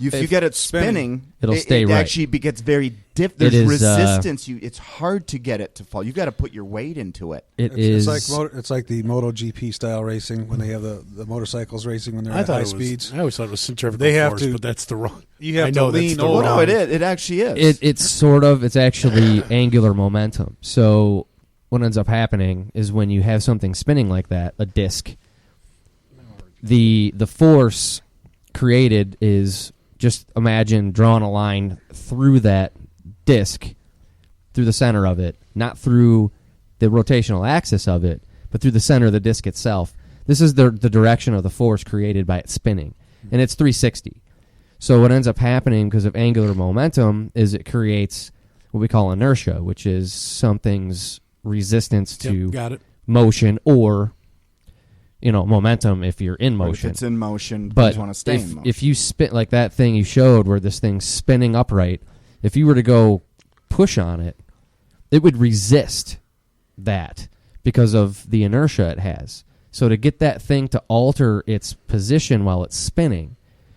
If you get it spinning, it'll stay right. It actually gets very there's resistance. It's hard to get it to fall. You've got to put your weight into it. It's like the MotoGP style racing when they have the motorcycles racing when they're at high speeds. I always thought it was centrifugal force, but that's the wrong. You have to lean over. No, it actually is. It's actually angular momentum. So what ends up happening is when you have something spinning like that, a disc, the force created is, just imagine drawing a line through that disc, through the center of it, not through the rotational axis of it, but through the center of the disc itself. This is the direction of the force created by it spinning, and it's 360. So what ends up happening because of angular momentum is it creates what we call inertia, which is something's resistance to motion or momentum if you're in motion. If it's in motion, but you want to stay in motion. If you spin like that thing you showed where this thing's spinning upright, if you were to go push on it, it would resist that because of the inertia it has. So to get that thing to alter its position while it's spinning,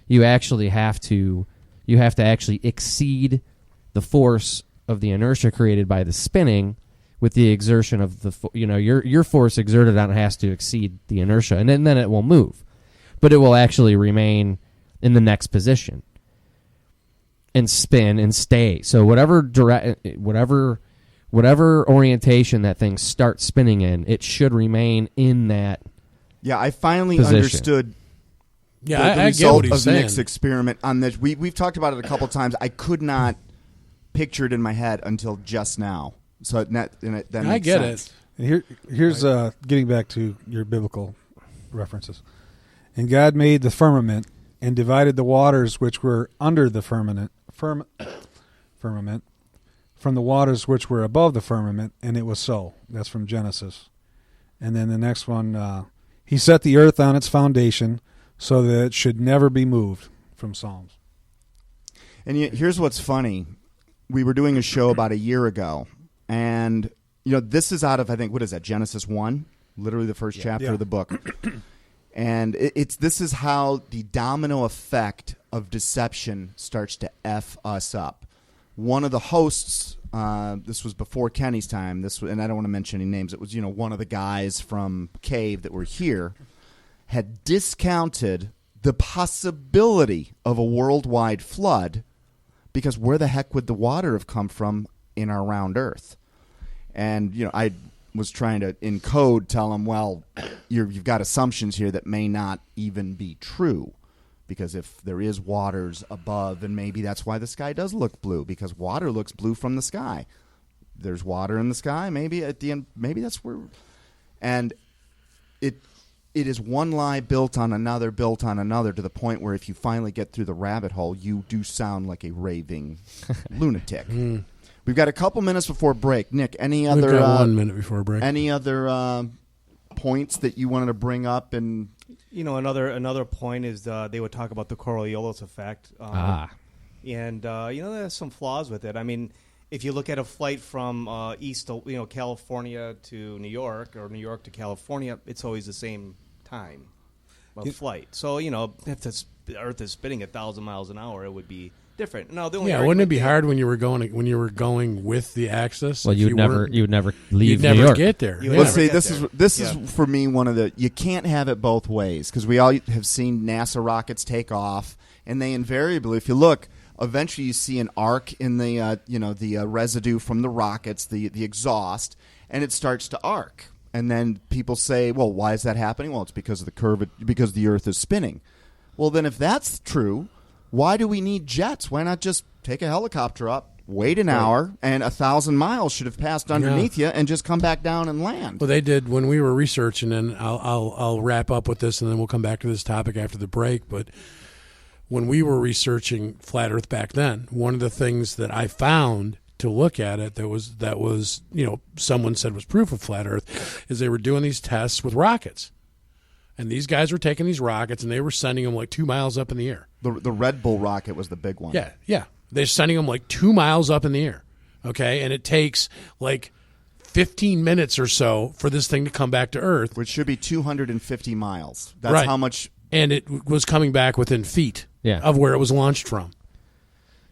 you actually have to actually exceed the force of the inertia created by the spinning with the exertion of your force exerted on it has to exceed the inertia, and then it will move, but it will actually remain in the next position and spin and stay. So whatever orientation that thing starts spinning in, it should remain in that. Yeah, I finally position. understood. Yeah, the I result get what he's of saying. Nick's experiment on this. We've talked about it a couple times. I could not picture it in my head until just now. So that I get sense. it. And here's getting back to your biblical references. And God made the firmament and divided the waters which were under the firmament from the waters which were above the firmament, and it was so. That's from Genesis. And then the next one, he set the earth on its foundation so that it should never be moved, from Psalms. And here's what's funny. We were doing a show about a year ago, and this is out of, I think, what is that, Genesis 1? Literally the first chapter of the book. And this is how the domino effect of deception starts to F us up. One of the hosts, this was before Kenny's time, and I don't want to mention any names, it was one of the guys from Cave that were here, had discounted the possibility of a worldwide flood because where the heck would the water have come from in our round Earth? And I was trying to in code tell him, well, you've got assumptions here that may not even be true, because if there is waters above, then maybe that's why the sky does look blue, because water looks blue from the sky. There's water in the sky. Maybe at the end, maybe that's where. And it is one lie built on another to the point where if you finally get through the rabbit hole, you do sound like a raving lunatic. We've got a couple minutes before break. Nick, any other? We've got 1 minute before break. Any other points that you wanted to bring up? And another point is they would talk about the Coriolis effect. And there's some flaws with it. I mean, if you look at a flight from California to New York or New York to California, it's always the same time of flight. So if the Earth is spinning 1,000 miles an hour, it would be different. No, wouldn't it be hard when you were going with the axis? Well, you would never leave New York. You'd never get there. Let's see. This is for me one of the. You can't have it both ways, because we all have seen NASA rockets take off, and they invariably, if you look, eventually you see an arc in the residue from the rockets, the exhaust, and it starts to arc. And then people say, well, why is that happening? Well, it's because of the curve, because the Earth is spinning. Well, then if that's true, why do we need jets? Why not just take a helicopter up, wait an hour, and 1,000 miles should have passed underneath you, and just come back down and land? Well, they did when we were researching, and I'll wrap up with this, and then we'll come back to this topic after the break. But when we were researching flat Earth back then, one of the things that I found to look at it that was someone said was proof of flat Earth is they were doing these tests with rockets. And these guys were taking these rockets, and they were sending them like 2 miles up in the air. The Red Bull rocket was the big one. Yeah. They're sending them like 2 miles up in the air, okay? And it takes like 15 minutes or so for this thing to come back to Earth. Which should be 250 miles. That's right. how much... And it was coming back within feet of where it was launched from.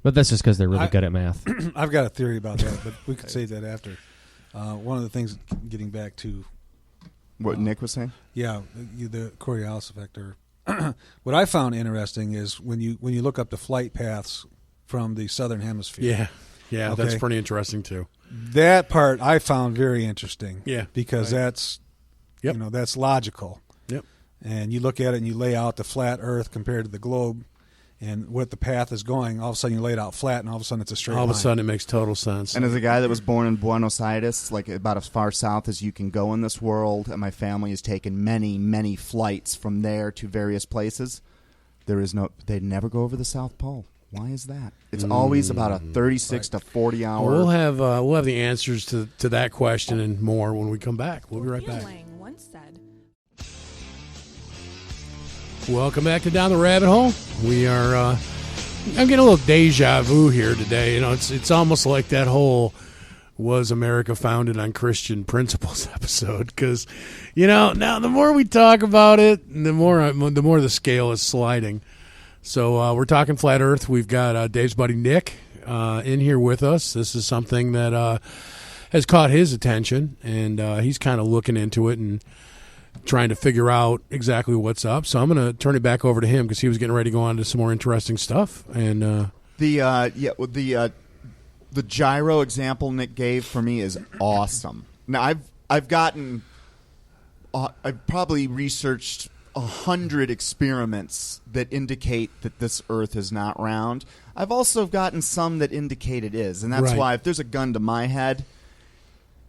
But that's just because they're really good at math. I've got a theory about that, but we could save that after. One of the things, getting back to what Nick was saying, the Coriolis effect. Or what I found interesting is when you look up the flight paths from the southern hemisphere. Yeah, that's pretty interesting too. That part I found very interesting. Yeah, because that's that's logical. Yep. And you look at it and you lay out the flat Earth compared to the globe, and what the path is going. All of a sudden you lay it out flat, and all of a sudden it's a straight line. All of a sudden it makes total sense. And as a guy that was born in Buenos Aires, like about as far south as you can go in this world, and my family has taken many, many flights from there to various places, they'd never go over the South Pole. Why is that? It's always about a 36 to 40 hour. We'll have the answers to that question and more when we come back. We'll be right back. Once said. Welcome back to Down the Rabbit Hole. We are. I'm getting a little deja vu here today. It's almost like that whole "Was America Founded on Christian Principles" episode, because now the more we talk about it, the more the scale is sliding. So we're talking flat Earth. We've got Dave's buddy Nick in here with us. This is something that has caught his attention, and he's kind of looking into it and trying to figure out exactly what's up. So I'm going to turn it back over to him because he was getting ready to go on to some more interesting stuff. And the gyro example Nick gave for me is awesome. Now I've probably researched 100 experiments that indicate that this Earth is not round. I've also gotten some that indicate it is, and that's why if there's a gun to my head,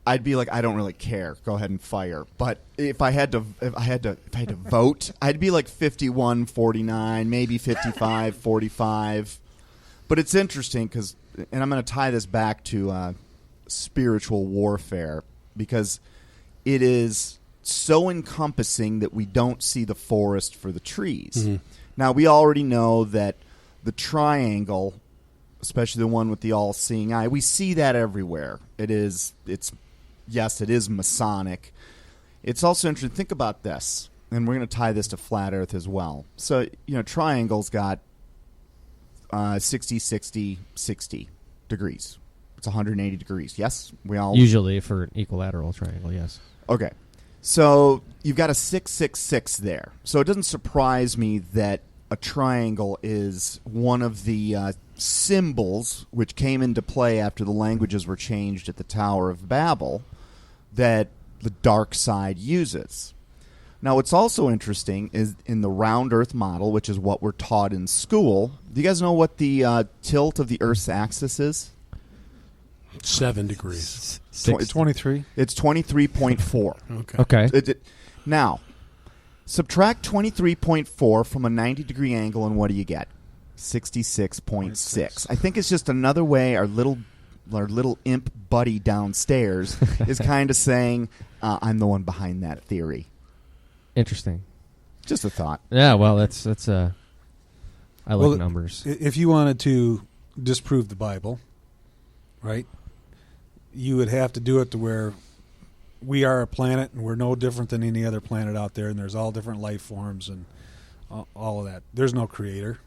I'd be like, I don't really care. Go ahead and fire. But if I had to vote, I'd be like 51-49, maybe 55-45. But it's interesting because, and I'm going to tie this back to spiritual warfare, because it is so encompassing that we don't see the forest for the trees. Mm-hmm. Now, we already know that the triangle, especially the one with the all-seeing eye, we see that everywhere. Yes, it is Masonic. It's also interesting. Think about this, and we're going to tie this to flat Earth as well. So, triangle's got 60, 60, 60 degrees. It's 180 degrees. Yes? We all usually for an equilateral triangle, yes. Okay. So you've got a 666 there. So it doesn't surprise me that a triangle is one of the symbols which came into play after the languages were changed at the Tower of Babel that the dark side uses. Now, what's also interesting is in the round Earth model, which is what we're taught in school. Do you guys know what the tilt of the Earth's axis is? 7 degrees. 23? It's 23.4. Okay. Now, subtract 23.4 from a 90-degree angle, and what do you get? 66.6. I think it's just another way our little imp buddy downstairs is kind of saying, I'm the one behind that theory. Interesting. Just a thought. Yeah, well, that's I like numbers. If you wanted to disprove the Bible, right, you would have to do it to where we are a planet and we're no different than any other planet out there, and there's all different life forms and all of that. There's no creator.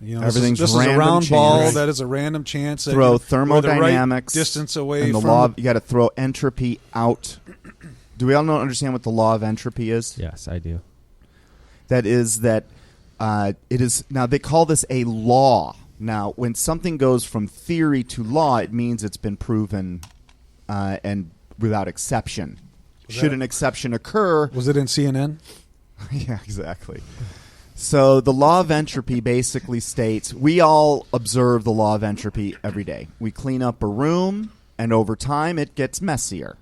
Everything's this is a round chance. Ball that is a random chance. Throw thermodynamics right distance away and the from law. You got to throw entropy out. Do we all understand what the law of entropy is? Yes, I do. That is that it is now. They call this a law. Now, when something goes from theory to law, it means it's been proven and without exception. Should an exception occur? Was it in CNN? Yeah, exactly. So the law of entropy basically states we all observe the law of entropy every day. We clean up a room, and over time it gets messier.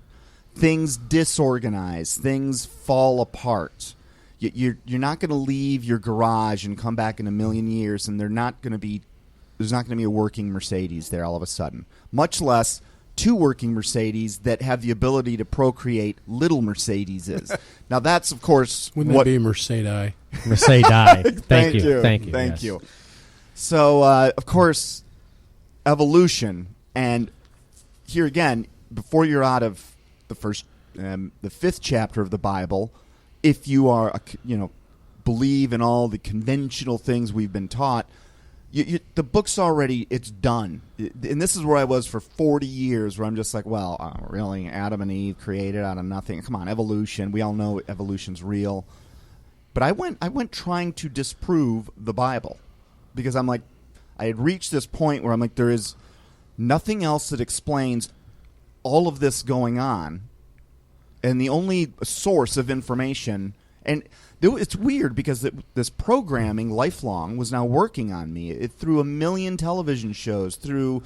Things disorganize. Things fall apart. You're not going to leave your garage and come back in a million years, and there's not going to be a working Mercedes there all of a sudden, much less two working Mercedes that have the ability to procreate little Mercedeses. Now, that's, of course... Wouldn't that be Mercedes? Mercedes. Thank you. So, of course, evolution. And here again, before you're out of the fifth chapter of the Bible, if you are, believe in all the conventional things we've been taught, the book's already, it's done. And this is where I was for 40 years, where I'm just like, well, really, Adam and Eve created out of nothing. Come on, evolution. We all know evolution's real. But I went trying to disprove the Bible, because I'm like, I had reached this point where I'm like, there is nothing else that explains all of this going on, and the only source of information, and it's weird because this programming, lifelong, was now working on me. Through a million television shows, through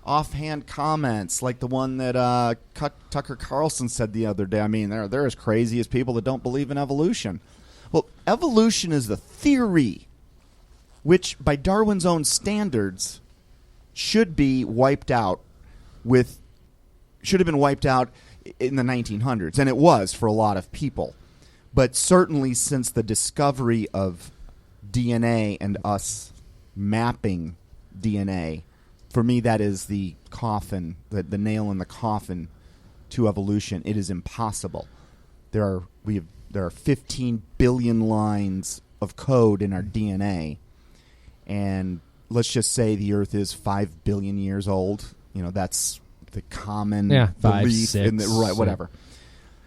offhand comments like the one that Tucker Carlson said the other day. I mean, they're as crazy as people that don't believe in evolution. Well, evolution is the theory, which by Darwin's own standards should be wiped out should have been wiped out in the 1900s, and it was for a lot of people. But certainly since the discovery of DNA and us mapping DNA, for me that is the coffin, the nail in the coffin to evolution. It is impossible. There are 15 billion lines of code in our DNA, and let's just say the Earth is 5 billion years old. That's the common belief in whatever.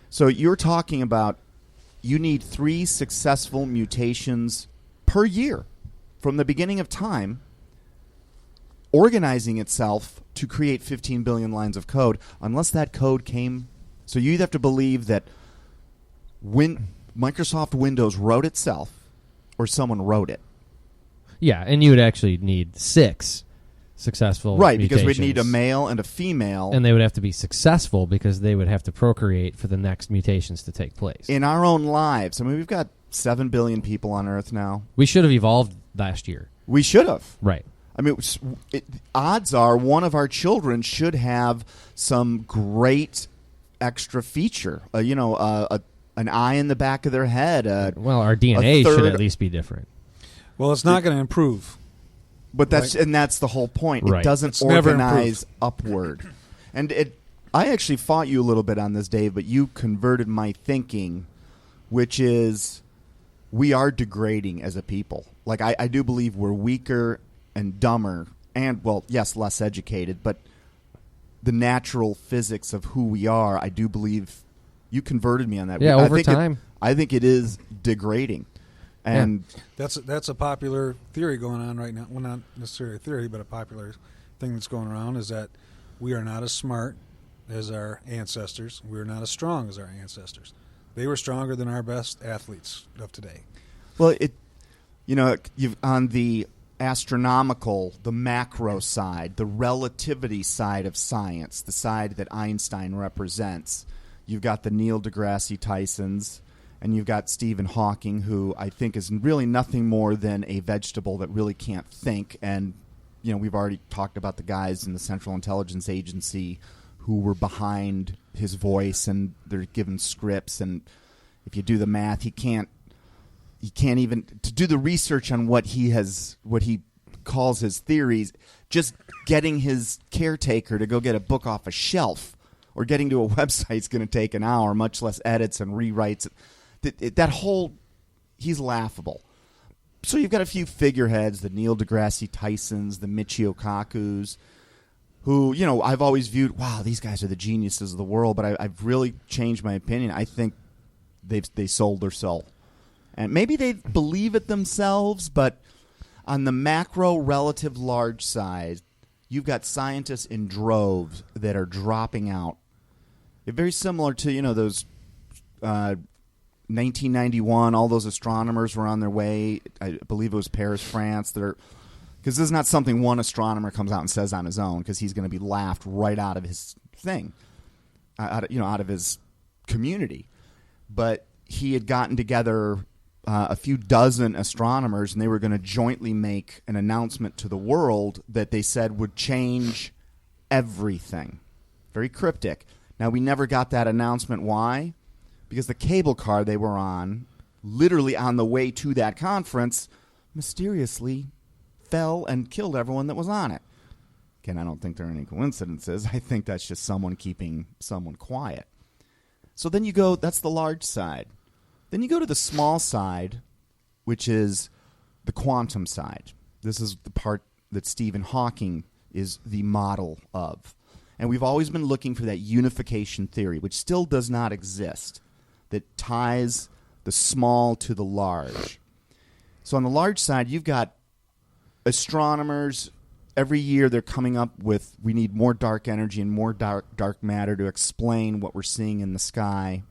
So you're talking about, you need 3 successful mutations per year from the beginning of time, organizing itself to create 15 billion lines of code, unless that code came. So you either have to believe that Microsoft Windows wrote itself, or someone wrote it. Yeah, and you would actually need 6 successful mutations. Because we'd need a male and a female. And they would have to be successful because they would have to procreate for the next mutations to take place. In our own lives. I mean, we've got 7 billion people on Earth now. We should have evolved last year. We should have. Right. I mean, odds are one of our children should have some great extra feature. An eye in the back of their head. Our DNA should at least be different. Well, it's not going to improve. But that's the whole point. Right. It doesn't organize upward. And I actually fought you a little bit on this, Dave, but you converted my thinking, which is we are degrading as a people. Like, I do believe we're weaker and dumber and, well, yes, less educated, but the natural physics of who we are, I do believe you converted me on that. Yeah, over time. I think it is degrading. And that's a popular theory going on right now. Well, not necessarily a theory, but a popular thing that's going around is that we are not as smart as our ancestors. We are not as strong as our ancestors. They were stronger than our best athletes of today. Well, you've on the astronomical, the macro side, the relativity side of science, the side that Einstein represents. You've got the Neil deGrasse Tysons. And you've got Stephen Hawking, who I think is really nothing more than a vegetable that really can't think. And, we've already talked about the guys in the Central Intelligence Agency who were behind his voice, and they're given scripts. And if you do the math, he can't even, to do the research on what he calls his theories, just getting his caretaker to go get a book off a shelf or getting to a website is going to take an hour, much less edits and rewrites. He's laughable. So you've got a few figureheads, the Neil deGrasse Tysons, the Michio Kakus, who, I've always viewed, wow, these guys are the geniuses of the world, but I've really changed my opinion. I think they sold their soul. And maybe they believe it themselves, but on the macro relative large side, you've got scientists in droves that are dropping out. It's very similar to, those 1991, all those astronomers were on their way. I believe it was Paris, France. Because this is not something one astronomer comes out and says on his own, because he's going to be laughed right out of his thing, out of his community. But he had gotten together a few dozen astronomers, and they were going to jointly make an announcement to the world that they said would change everything. Very cryptic. Now, we never got that announcement. Why? Because the cable car they were on, literally on the way to that conference, mysteriously fell and killed everyone that was on it. Again, I don't think there are any coincidences. I think that's just someone keeping someone quiet. So then you go, that's the large side. Then you go to the small side, which is the quantum side. This is the part that Stephen Hawking is the model of. And we've always been looking for that unification theory, which still does not exist, that ties the small to the large. So on the large side, you've got astronomers. Every year they're coming up with, we need more dark energy and more dark matter to explain what we're seeing in the sky.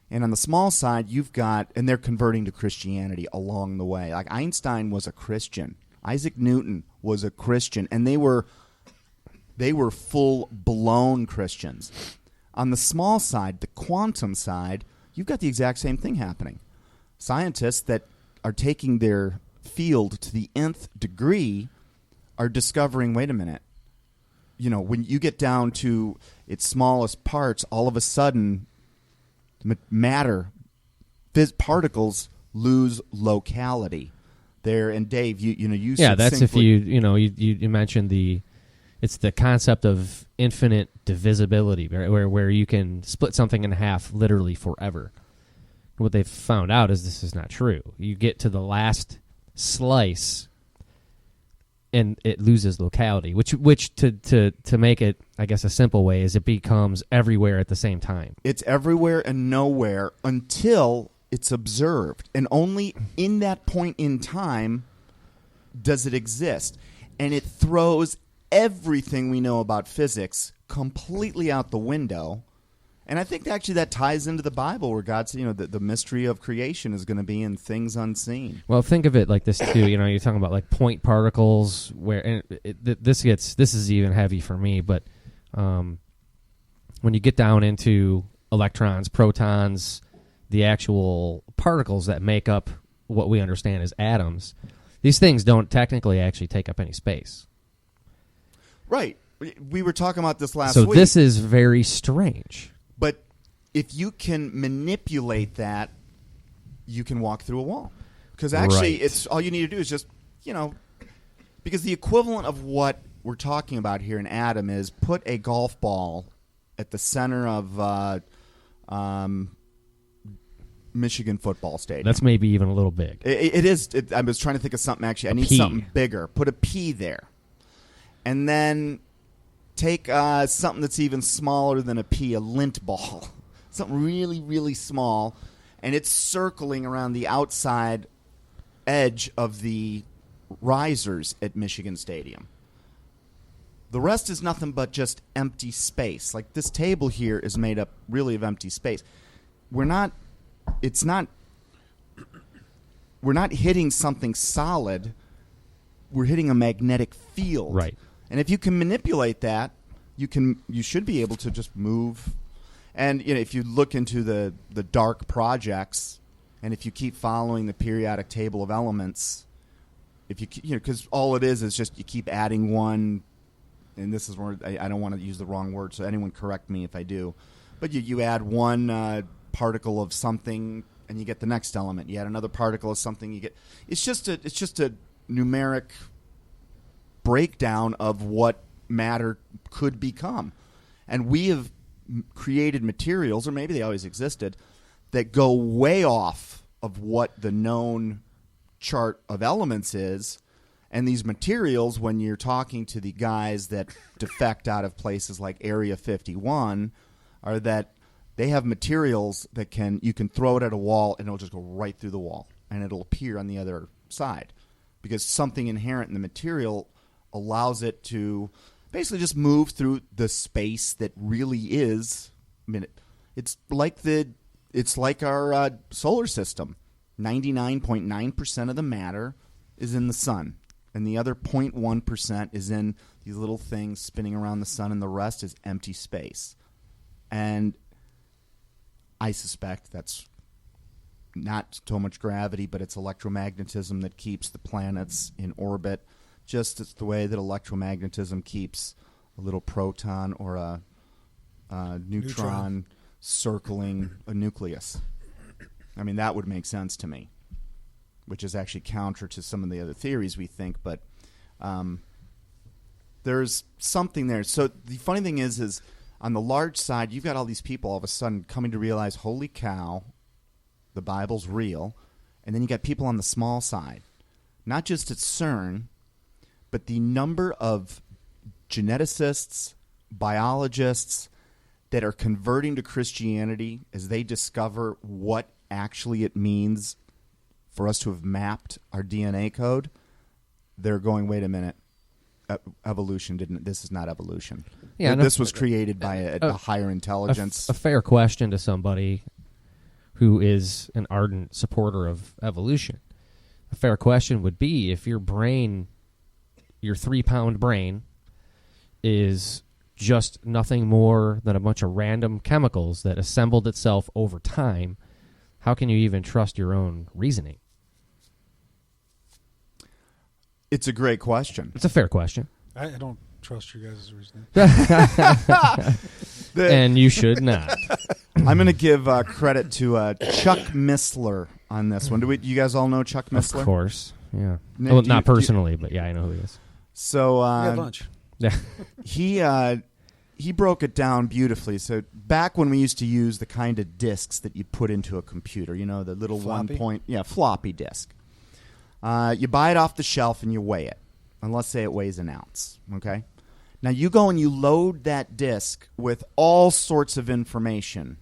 And on the small side, you've got, and they're converting to Christianity along the way. Like Einstein was a Christian. Isaac Newton was a Christian. And they were full-blown Christians. On the small side, the quantum side, you've got the exact same thing happening. Scientists that are taking their field to the nth degree are discovering, wait a minute, when you get down to its smallest parts, all of a sudden matter, particles lose locality there. And Dave, you that's if you mentioned it's the concept of infinite divisibility, where you can split something in half literally forever. What they've found out is this is not true. You get to the last slice and it loses locality, which to make it, I guess, a simple way is it becomes everywhere at the same time. It's everywhere and nowhere until it's observed. And only in that point in time does it exist. And it throws everything we know about physics completely out the window. And I think actually that ties into the Bible where God said, the mystery of creation is going to be in things unseen. Well, think of it like this too. You're talking about like point particles, where this is even heavy for me. But when you get down into electrons, protons, the actual particles that make up what we understand as atoms, these things don't technically actually take up any space. Right. We were talking about this last week. So this is very strange. But if you can manipulate that, you can walk through a wall. Because actually, it's all you need to do is just, because the equivalent of what we're talking about here in atom is put a golf ball at the center of Michigan football stadium. That's maybe even a little big. It is. I was trying to think of something, actually. I need something bigger. Put a P there. And then take something that's even smaller than a pea, a lint ball, something really, really small, and it's circling around the outside edge of the risers at Michigan Stadium. The rest is nothing but just empty space. Like this table here is made up really of empty space. We're not hitting something solid. We're hitting a magnetic field. Right. And if you can manipulate that, you should be able to just move. And if you look into the dark projects, and if you keep following the periodic table of elements, because all it is just you keep adding one. And this is where I don't want to use the wrong word, so anyone correct me if I do. But you add one particle of something, and you get the next element. You add another particle of something, you get. It's just a numeric breakdown of what matter could become. And we have created materials, or maybe they always existed, that go way off of what the known chart of elements is. And these materials, when you're talking to the guys that defect out of places like Area 51, are that they have materials that you can throw it at a wall and it'll just go right through the wall and it'll appear on the other side. Because something inherent in the material allows it to basically just move through the space that really is. I mean, it's like our solar system. 99.9% of the matter is in the sun, and the other 0.1% is in these little things spinning around the sun, and the rest is empty space. And I suspect that's not so much gravity, but it's electromagnetism that keeps the planets in orbit. Just as the way that electromagnetism keeps a little proton or a neutron circling a nucleus. I mean, that would make sense to me, which is actually counter to some of the other theories we think, but there's something there. So the funny thing is on the large side, you've got all these people all of a sudden coming to realize, holy cow, the Bible's real. And then you got people on the small side, not just at CERN, but the number of geneticists, biologists that are converting to Christianity as they discover what actually it means for us to have mapped our DNA code. They're going, wait a minute, evolution didn't. This is not evolution. Yeah, this was created by a higher intelligence. A fair question to somebody who is an ardent supporter of evolution. A fair question would be, if your brain, your 3-pound brain, is just nothing more than a bunch of random chemicals that assembled itself over time, how can you even trust your own reasoning? It's a great question. It's a fair question. I don't trust your guys' reasoning. And you should not. I'm going to give credit to Chuck Missler on this one. Do you guys all know Chuck Missler? Of course, yeah. Nick, Well, not personally, but yeah, I know who he is. So lunch. Yeah. He broke it down beautifully. So back when we used to use the kind of discs that you put into a computer, you know, the little Floppy? floppy disk. You buy it off the shelf and you weigh it. And let's say it weighs an ounce, okay? Now you go and you load that disk with all sorts of information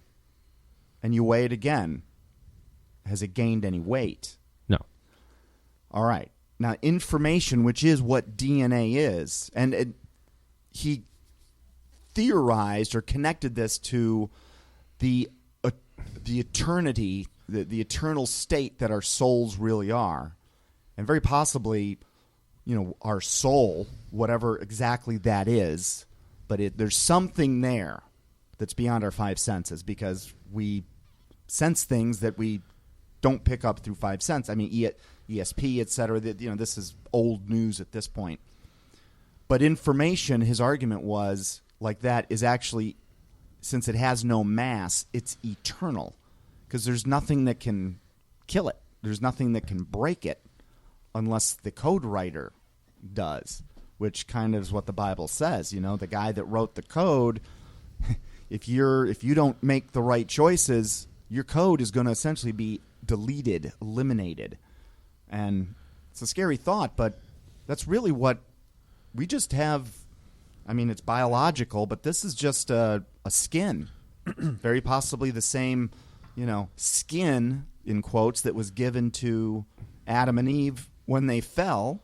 and you weigh it again. Has it gained any weight? No. All right. Now information, which is what DNA is, and he theorized or connected this to the eternity, the eternal state that our souls really are. And very possibly, you know, our soul, whatever exactly that is, but there's something there that's beyond our five senses, because we sense things that we don't pick up through five senses. I mean, ESP, et cetera, this is old news at this point. But information, his argument was, like that, is actually, since it has no mass, it's eternal, because there's nothing that can kill it. There's nothing that can break it unless the code writer does, which kind of is what the Bible says. You know, the guy that wrote the code, if you don't make the right choices, your code is going to essentially be deleted, eliminated. And it's a scary thought, but that's really what we just have. I mean, it's biological, but this is just a skin. Very possibly the same, skin, in quotes, that was given to Adam and Eve when they fell,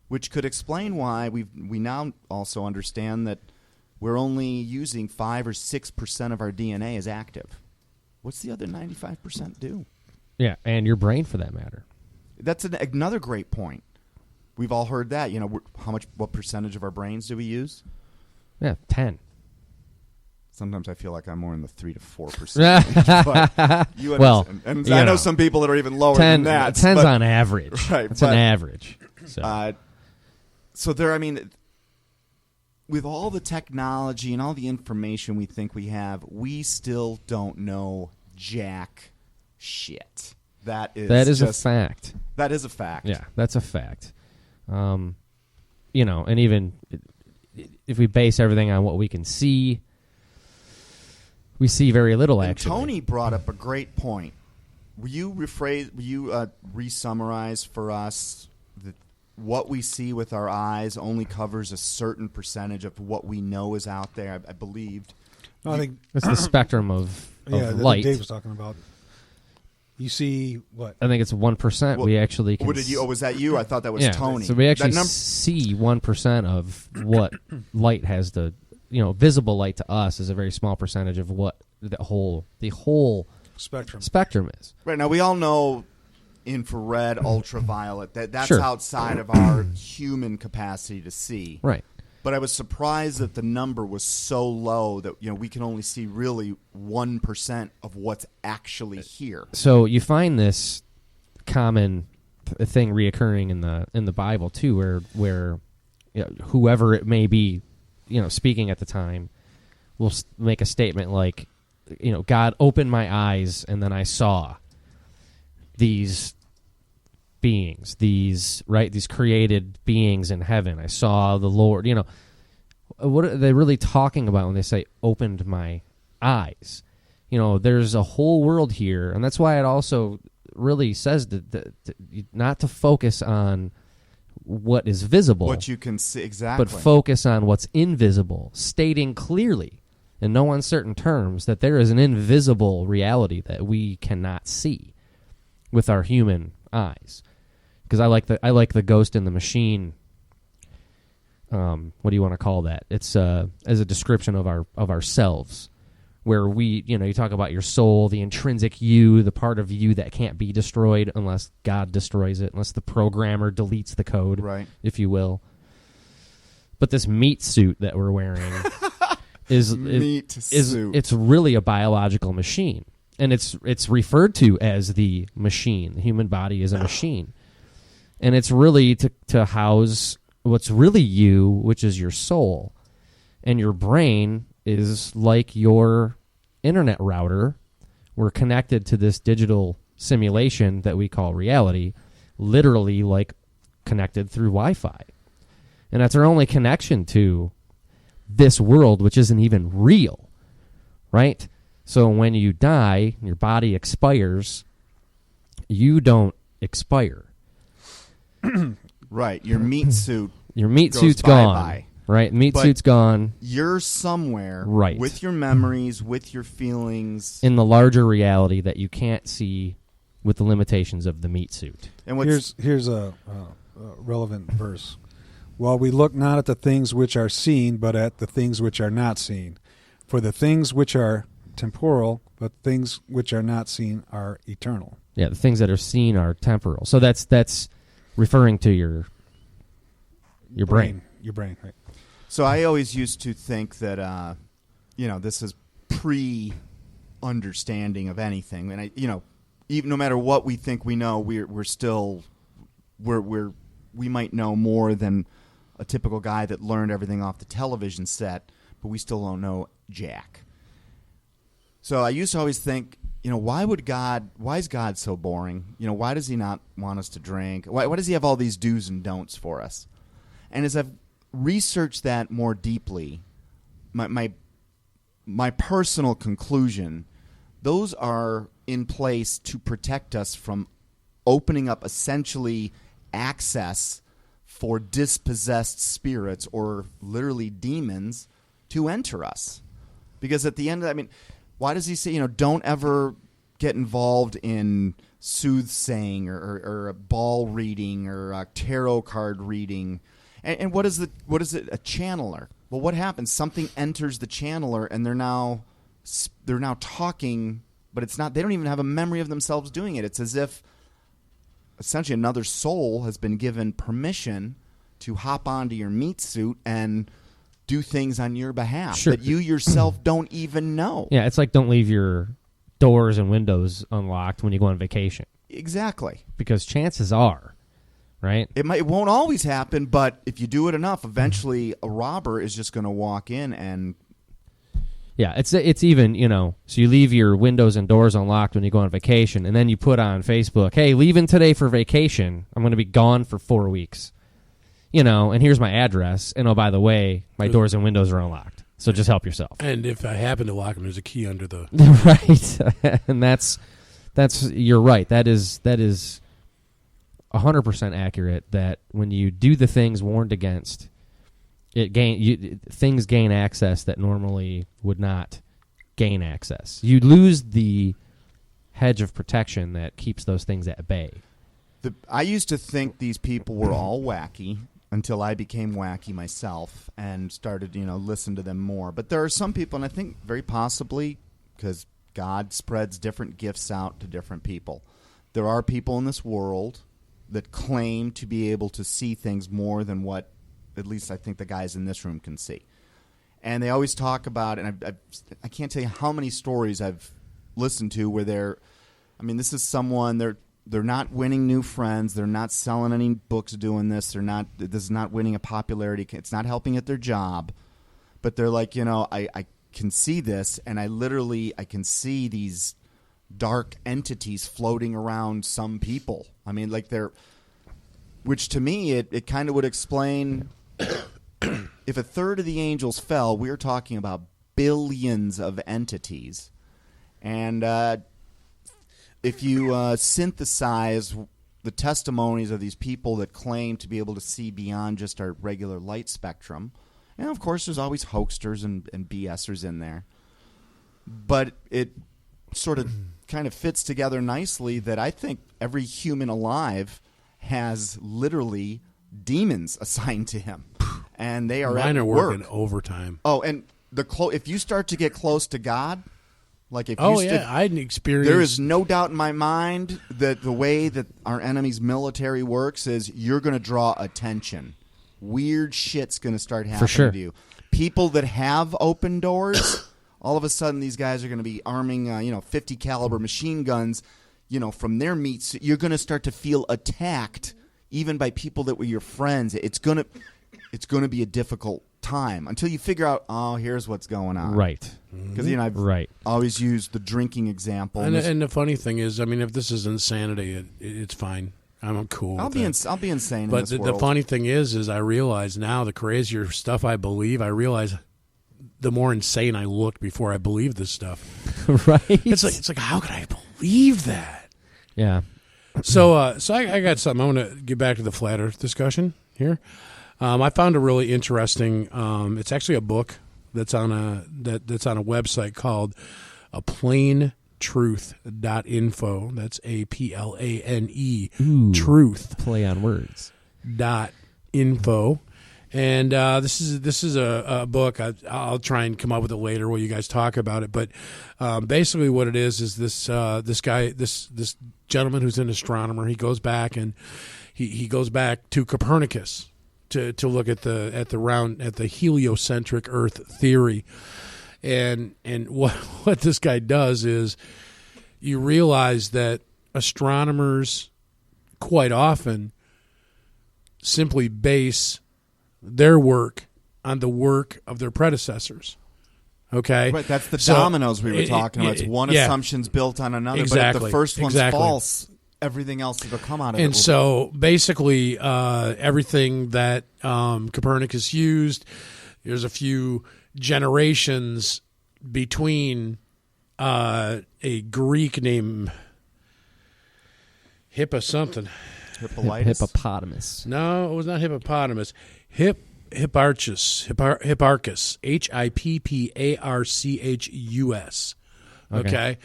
which could explain why we now also understand that we're only using 5 or 6% of our DNA as active. What's the other 95% do? Yeah, and your brain, for that matter. That's another great point. We've all heard that. What percentage of our brains do we use? Yeah, 10. Sometimes I feel like I'm more in the 3 to 4%. But you well, and I know some people that are even lower than that. 10's on average. Right, it's an average. So there, I mean, with all the technology and all the information we think we have, we still don't know jack shit. That is a fact. That is a fact. Yeah, that's a fact. And even if we base everything on what we can see, we see very little, and actually. Tony brought up a great point. Will you re-summarize for us that what we see with our eyes only covers a certain percentage of what we know is out there? I believed. No, I think it's the spectrum of light. Dave was talking about. You see what? I think it's 1%. We actually can. Was that you? I thought that was Tony. So we actually see 1% of what light has to. Visible light to us is a very small percentage of what the whole spectrum is. Right, now we all know infrared, ultraviolet. That's sure. outside of our human capacity to see. Right. But I was surprised that the number was so low that we can only see really 1% of what's actually here. So you find this common thing reoccurring in the Bible too, where whoever it may be, speaking at the time, will make a statement like, God opened my eyes and then I saw these beings, these created beings in heaven. I saw the Lord. What are they really talking about when they say opened my eyes? There's a whole world here, and that's why it also really says not to focus on what is visible, what you can see, exactly, but focus on what's invisible, stating clearly in no uncertain terms that there is an invisible reality that we cannot see with our human eyes. Because I like the Ghost in the Machine. What do you want to call that? It's as a description of ourselves, where we, you talk about your soul, the intrinsic you, the part of you that can't be destroyed unless God destroys it, unless the programmer deletes the code, right, if you will. But this meat suit that we're wearing is it's really a biological machine, and it's referred to as the machine. The human body is a machine, and it's really to house what's really you, which is your soul, and your brain is like your internet router. We're connected to this digital simulation that we call reality, literally like connected through Wi-Fi, and that's our only connection to this world, which isn't even real, right? So when you die, your body expires. You don't expire. Right, your meat suit. Your meat goes suit's bye-bye. gone. Right, meat But suit's gone. You're somewhere, Right, with your memories, with your feelings, in the larger reality that you can't see with the limitations of the meat suit. And what's, here's a relevant verse. While we look not at the things which are seen, but at the things which are not seen. For the things which are temporal, but things which are not seen are eternal. Yeah, the things that are seen are temporal. So that's referring to your brain. Your brain, right. So I always used to think that, this is pre-understanding of anything, and even no matter what we think we know, we might know more than a typical guy that learned everything off the television set, but we still don't know jack. So I used to always think, why is God so boring? Why does he not want us to drink? Why does he have all these do's and don'ts for us? And as I've researched that more deeply, my personal conclusion, those are in place to protect us from opening up essentially access for dispossessed spirits or literally demons to enter us. Because at the end, why does he say, don't ever get involved in soothsaying or ball reading or tarot card reading? And what is it? A channeler? Well, what happens? Something enters the channeler, and they're now talking, but it's not. They don't even have a memory of themselves doing it. It's as if essentially another soul has been given permission to hop onto your meat suit and do things on your behalf that you yourself don't even know. Yeah, it's like don't leave your doors and windows unlocked when you go on vacation. Exactly. Because chances are, right? It won't always happen, but if you do it enough, eventually a robber is just going to walk in and... Yeah, it's even, so you leave your windows and doors unlocked when you go on vacation, and then you put on Facebook, hey, leaving today for vacation. I'm going to be gone for 4 weeks. And here's my address, and oh, by the way, my doors and windows are unlocked. So just help yourself. And if I happen to lock them, there's a key under the... Right. And that's you're right. That is 100% accurate that when you do the things warned against, things gain access that normally would not gain access. You lose the hedge of protection that keeps those things at bay. I used to think these people were all wacky until I became wacky myself and started, listen to them more. But there are some people, and I think very possibly because God spreads different gifts out to different people. There are people in this world that claim to be able to see things more than what at least I think the guys in this room can see. And they always talk about, and I can't tell you how many stories I've listened to where this is someone, they're not winning new friends, they're not selling any books doing this, this is not winning a popularity, it's not helping at their job, but they're like, I can see this, and I can see these dark entities floating around some people. Which to me, it kind of would explain... If a third of the angels fell, we're talking about billions of entities. And synthesize the testimonies of these people that claim to be able to see beyond just our regular light spectrum, and of course there's always hoaxsters and BSers in there, but it sort of kind of fits together nicely that I think every human alive has literally demons assigned to him, and they are Mine at are work. working overtime. Oh, and if you start to get close to God, like if I had an experience. there is no doubt in my mind that the way that our enemy's military works is you're going to draw attention. Weird shit's going to start happening to you. People that have open doors, all of a sudden these guys are going to be arming 50 caliber machine guns, from their meats. You're going to start to feel attacked even by people that were your friends. It's going to be a difficult time until you figure out, here's what's going on. Right. Because I've always used the drinking example. And the funny thing is, I mean, if this is insanity, it's fine. I'm cool. I'll be insane. But in this world. the funny thing is I realize now the crazier stuff I believe, I realize the more insane I looked before I believed this stuff. Right. It's like how could I believe that? Yeah. So I got something. I want to get back to the flat Earth discussion here. I found a really interesting. It's actually a book that's on a website called planetruth.info. That's APLANE. Truth. Play on words. .info. And this is a book. I'll try and come up with it later while you guys talk about it. But basically, what it is this guy, this gentleman who's an astronomer. He goes back and he goes back to Copernicus to look at the heliocentric Earth theory. And what this guy does is you realize that astronomers quite often simply base their work on the work of their predecessors. Okay? Right, that's the dominoes we were talking about. It's one assumption's built on another, but if the first one's false, everything else that'll come out of it. And so basically everything that Copernicus used, there's a few generations between a Greek named Hippopotamus. No, it was not hippopotamus. Hipparchus. Hipparchus. Okay.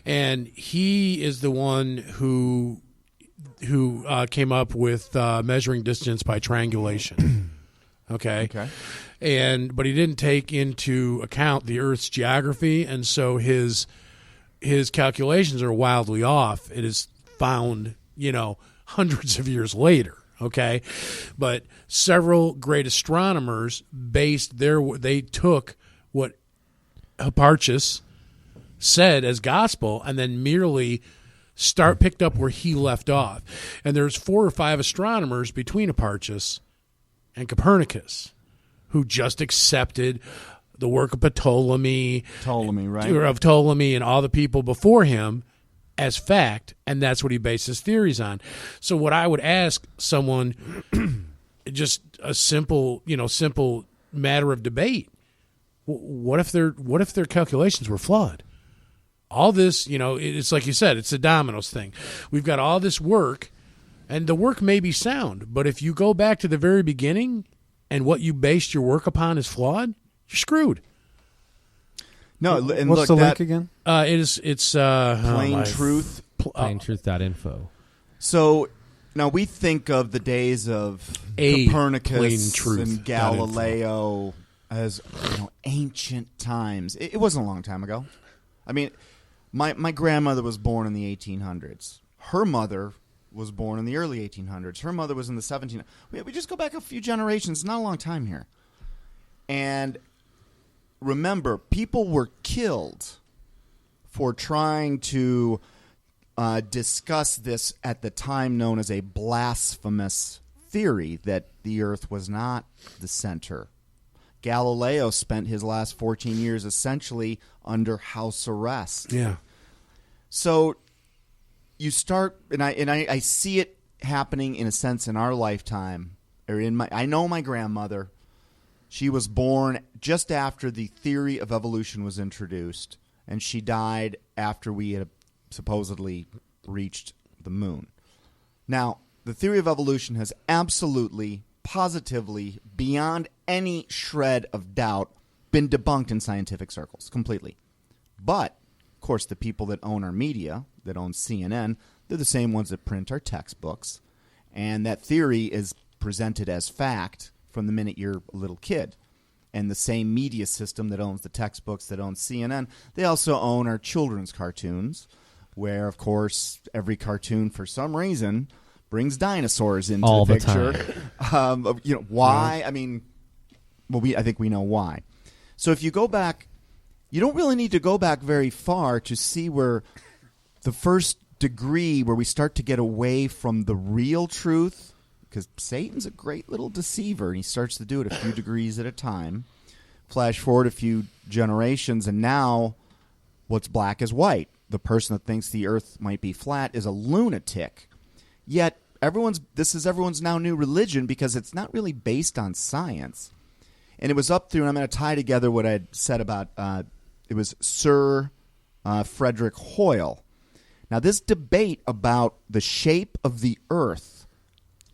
And he is the one who came up with measuring distance by triangulation. Okay. But he didn't take into account the Earth's geography, and so his calculations are wildly off. It is found, hundreds of years later. Okay, but several great astronomers they took what Hipparchus said as gospel and then merely picked up where he left off. And there's 4 or 5 astronomers between Hipparchus and Copernicus who just accepted the work of Ptolemy, of Ptolemy and all the people before him as fact, and that's what he based his theories on. So what I would ask someone, just a simple matter of debate, what if their calculations were flawed? All this, it's like you said, it's a dominoes thing. We've got all this work, and the work may be sound, but if you go back to the very beginning and what you based your work upon is flawed, you're screwed. No, and what's the link again? It's Plain Truth. Planetruth.info. So now we think of the days of Copernicus and Galileo as ancient times. It wasn't a long time ago. I mean, my grandmother was born in the 1800s. Her mother was born in the early 1800s. Her mother was in the 1700s. We just go back a few generations. Not a long time here. And remember, people were killed for trying to discuss this at the time known as a blasphemous theory that the Earth was not the center. Galileo spent his last 14 years essentially under house arrest. Yeah. So you start, and I see it happening in a sense in our lifetime. I know my grandmother. She was born just after the theory of evolution was introduced, and she died after we had supposedly reached the moon. Now, the theory of evolution has absolutely, positively, beyond any shred of doubt, been debunked in scientific circles completely. But, of course, the people that own our media, that own CNN, they're the same ones that print our textbooks. And that theory is presented as fact from the minute you're a little kid. And the same media system that owns the textbooks, that owns CNN, they also own our children's cartoons, where, of course, every cartoon, for some reason, brings dinosaurs into all the the picture. time. Why? I mean, I think we know why. So if you go back, you don't really need to go back very far to see where the first degree where we start to get away from the real truth, because Satan's a great little deceiver, and he starts to do it a few degrees at a time. Flash forward a few generations, and now what's black is white. The person that thinks the earth might be flat is a lunatic. Yet this is everyone's now new religion, because it's not really based on science. And it was up through, and I'm going to tie together what I had said about, it was Sir Frederick Hoyle. Now, this debate about the shape of the earth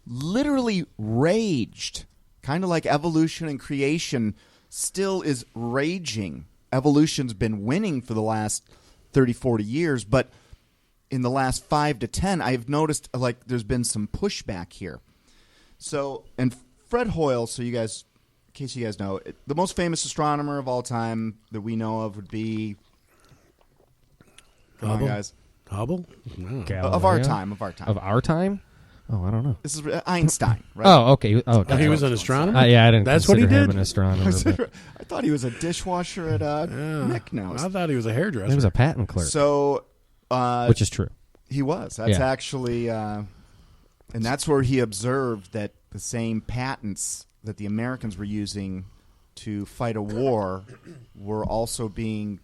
literally raged, kind of like evolution and creation still is raging. Evolution's been winning for the last 30, 40 years, but in the last 5 to 10, I've noticed like there's been some pushback here. So, and Fred Hoyle, so you guys, in case you guys know, the most famous astronomer of all time that we know of would be, come on, guys. Hubble? No. Of our time. Of our time? Oh, I don't know. This is Einstein, right? Oh, okay. Oh, He was an astronomer? yeah, I didn't. That's what he consider him did? An astronomer. But I thought he was a dishwasher at Nicknose. I thought he was a hairdresser. he was a patent clerk, So, which is true. he was. That's Yeah. actually, and that's where he observed that the same patents that the Americans were using to fight a war were also being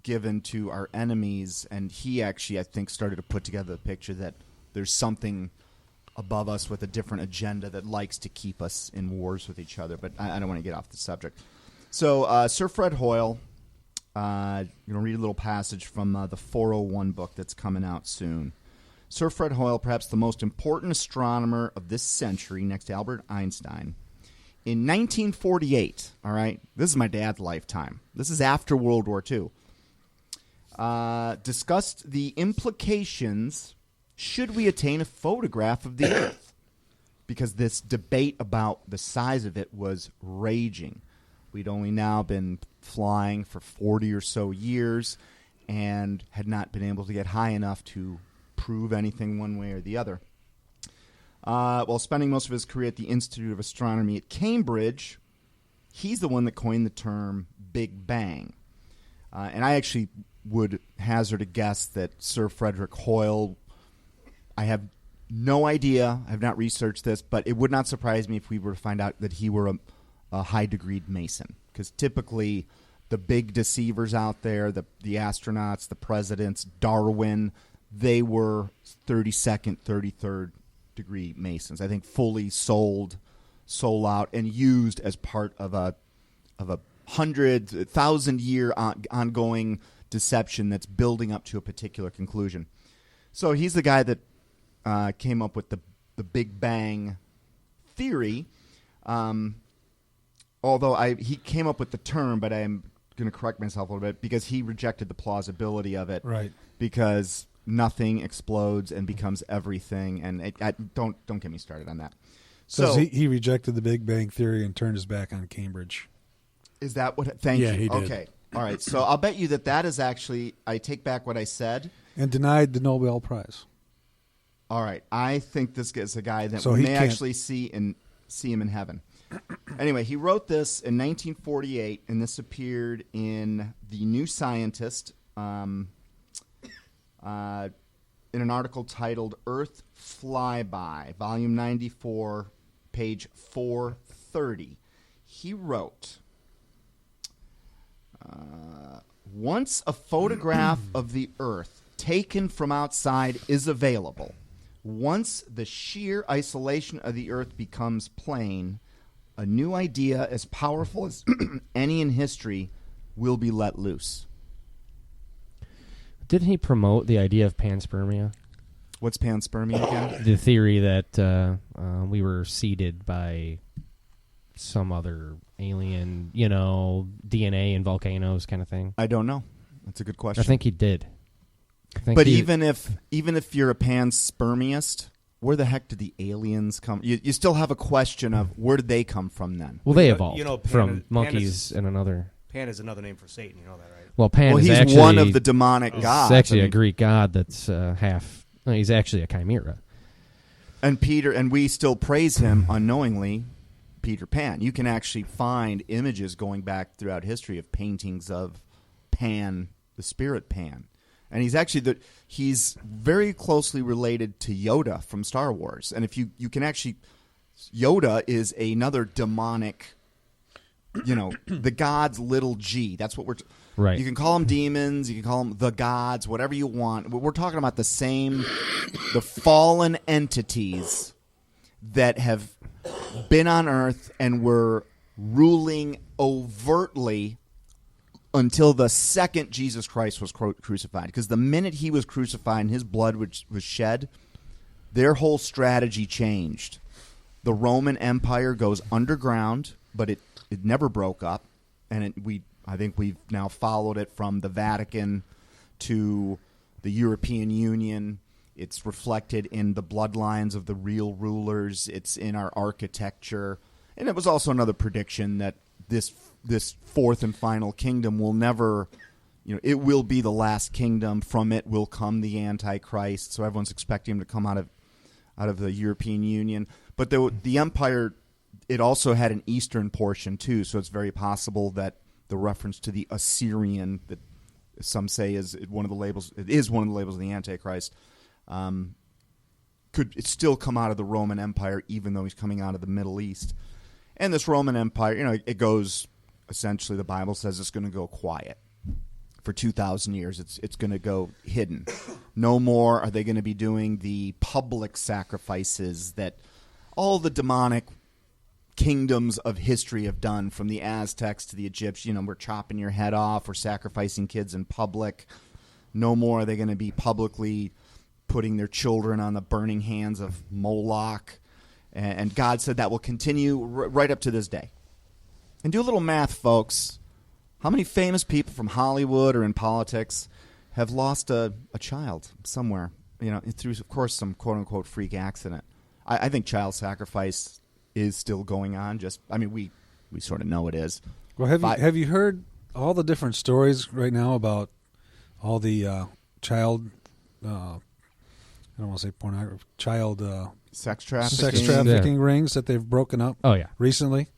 given to our enemies. And he actually, I think, started to put together the picture that there's something above us with a different agenda that likes to keep us in wars with each other. But I don't want to get off the subject. So Sir Fred Hoyle, going to read a little passage from the 401 book that's coming out soon. Sir Fred Hoyle, perhaps the most important astronomer of this century, next to Albert Einstein, in 1948, all right, this is my dad's lifetime. This is after World War II, discussed the implications should we attain a photograph of the Earth, because this debate about the size of it was raging. We'd only now been flying for 40 or so years and had not been able to get high enough to prove anything one way or the other. While spending most of his career at the Institute of Astronomy at Cambridge, he's the one that coined the term Big Bang. And I actually would hazard a guess that Sir Frederick Hoyle, I have no idea, I have not researched this, but it would not surprise me if we were to find out that he were a high-degreed Mason. Because typically the big deceivers out there, the astronauts, the presidents, Darwin, they were 32nd, 33rd degree Masons. I think fully sold, sold out, and used as part of a 100,000-year ongoing deception that's building up to a particular conclusion. So he's the guy that came up with the Big Bang theory. Although he came up with the term, but I'm going to correct myself a little bit, because he rejected the plausibility of it. Right. Because nothing explodes and becomes everything, and don't get me started on that. So So he rejected the Big Bang Theory and turned his back on Cambridge. is that what? Thank Yeah, you. he did. Okay. All right. So I'll bet you that is actually. I take back what I said. And denied the Nobel Prize. All right. I think this is a guy that So we he may can't- actually see him in heaven. Anyway, he wrote this in 1948, and this appeared in the New Scientist in an article titled "Earth Flyby," Volume 94, page 430. He wrote, once a photograph of the Earth taken from outside is available, once the sheer isolation of the Earth becomes plain, a new idea as powerful as any in history will be let loose. Didn't he promote the idea of panspermia? What's panspermia again? The theory that we were seeded by some other alien, DNA and volcanoes kind of thing. I don't know. That's a good question. I think he did. But even if you're a panspermist, where the heck did the aliens come? You still have a question of where did they come from then? Well, they evolved Pan from monkeys and another. Pan is another name for Satan. You know that, right? Well, Pan is he's actually one of the demonic gods. It's actually a Greek god that's half. No, he's actually a chimera. And Peter, and we still praise him unknowingly, Peter Pan. You can actually find images going back throughout history of paintings of Pan, the spirit Pan. And he's actually he's very closely related to Yoda from Star Wars. And if you can actually, Yoda is another demonic, the gods little g. That's what we're right. You can call them demons, you can call them the gods, whatever you want. We're talking about the fallen entities that have been on Earth and were ruling overtly until the second Jesus Christ was crucified. Because the minute he was crucified and his blood was shed, their whole strategy changed. The Roman Empire goes underground, but it never broke up. And I think we've now followed it from the Vatican to the European Union. It's reflected in the bloodlines of the real rulers. It's in our architecture. And it was also another prediction that this fourth and final kingdom will never, it will be the last kingdom. From it will come the Antichrist. So everyone's expecting him to come out of the European Union. But the empire, it also had an eastern portion too. So it's very possible that the reference to the Assyrian, that some say is one of the labels, it is one of the labels of the Antichrist, could it still come out of the Roman Empire, even though he's coming out of the Middle East. And this Roman Empire, it goes, essentially the Bible says it's going to go quiet. For 2,000 years, it's going to go hidden. No more are they going to be doing the public sacrifices that all the demonic kingdoms of history have done, from the Aztecs to the Egyptians. We're chopping your head off, we're sacrificing kids in public. No more are they going to be publicly putting their children on the burning hands of Moloch. And God said that will continue right up to this day. And do a little math, folks. How many famous people from Hollywood or in politics have lost a child somewhere, through, of course, some quote-unquote freak accident? I think child sacrifice is still going on. We sort of know it is. Well, have you heard all the different stories right now about all the child, I don't want to say pornography, child sex trafficking rings that they've broken up recently?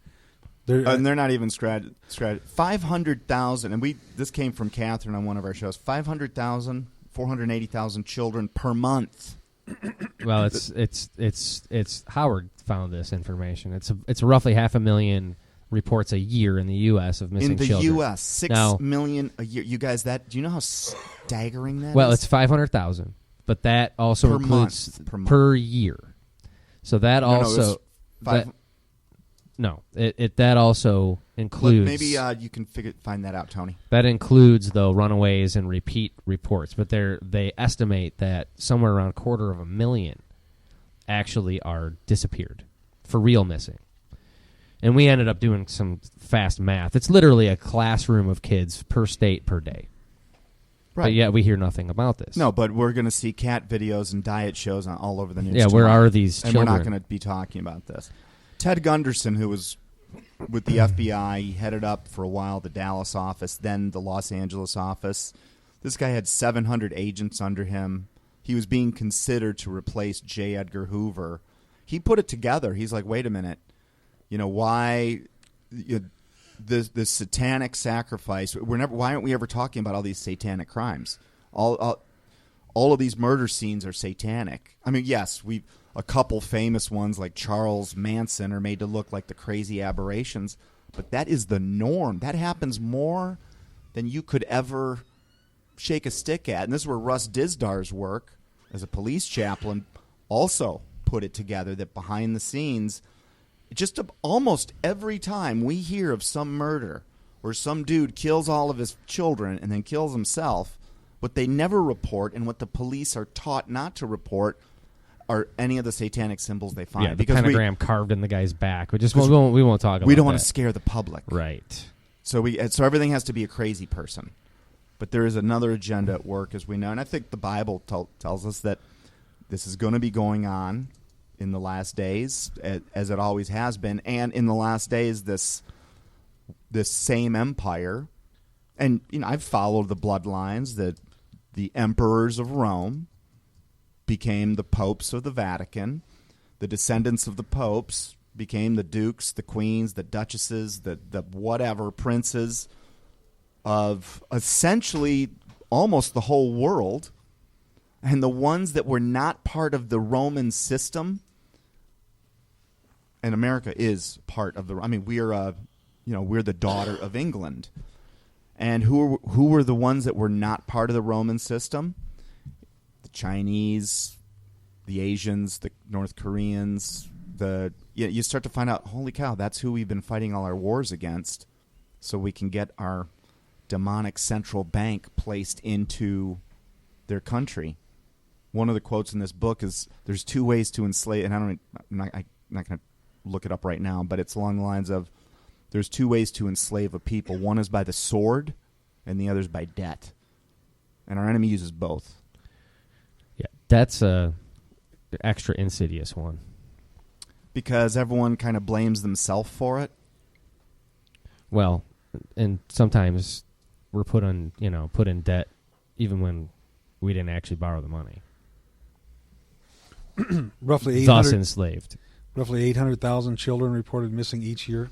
And they're not even 500,000, and this came from Catherine on one of our shows, 500,000, 480,000 children per month. Well, it's Howard found this information. It's roughly 500,000 reports a year in the U.S. of missing children. In the U.S., 6 million a year. You guys, do you know how staggering that is? Well, it's 500,000, but that also includes per year. So that that also includes. Maybe you can find that out, Tony. That includes, though, runaways and repeat reports, but they estimate that somewhere around 250,000 actually are disappeared, for real missing. And we ended up doing some fast math. It's literally a classroom of kids per state per day. Right. But yet we hear nothing about this. No, but we're going to see cat videos and diet shows all over the news. Yeah, where are these children? And we're not going to be talking about this. Ted Gunderson, who was with the FBI, he headed up for a while the Dallas office, then the Los Angeles office. This guy had 700 agents under him. He was being considered to replace J. Edgar Hoover. He put it together. He's like, wait a minute. Why the satanic sacrifice? Why aren't we ever talking about all these satanic crimes? All of these murder scenes are satanic. I mean, yes, a couple famous ones like Charles Manson are made to look like the crazy aberrations, but that is the norm. That happens more than you could ever shake a stick at. And this is where Russ Disdar's work as a police chaplain also put it together, that behind the scenes, just almost every time we hear of some murder where some dude kills all of his children and then kills himself, What they never report, and what the police are taught not to report, are any of the satanic symbols they find. Yeah, the pentagram carved in the guy's back. We won't talk about. We don't want that. to scare the public, right? So everything has to be a crazy person. But there is another agenda at work, as we know, and I think the Bible tells us that this is going to be going on in the last days, as it always has been, and in the last days, this same empire, and I've followed the bloodlines that the emperors of Rome became the popes of the Vatican, the descendants of the popes became the dukes, the queens, the duchesses, the whatever princes of essentially almost the whole world, and the ones that were not part of the Roman system. And America is part of the. I mean, we're the daughter of England, and who were the ones that were not part of the Roman system? The Chinese, the Asians, the North Koreans. You start to find out, holy cow, that's who we've been fighting all our wars against, so we can get our demonic central bank placed into their country. One of the quotes in this book is, "There's two ways to enslave," and I'm not going to look it up right now, but it's along the lines of, "There's two ways to enslave a people. One is by the sword, and the other is by debt." And our enemy uses both. Yeah, that's a extra insidious one. Because everyone kind of blames themselves for it. Well, and sometimes we're put in debt even when we didn't actually borrow the money. Roughly thus enslaved. Roughly 800,000 children reported missing each year.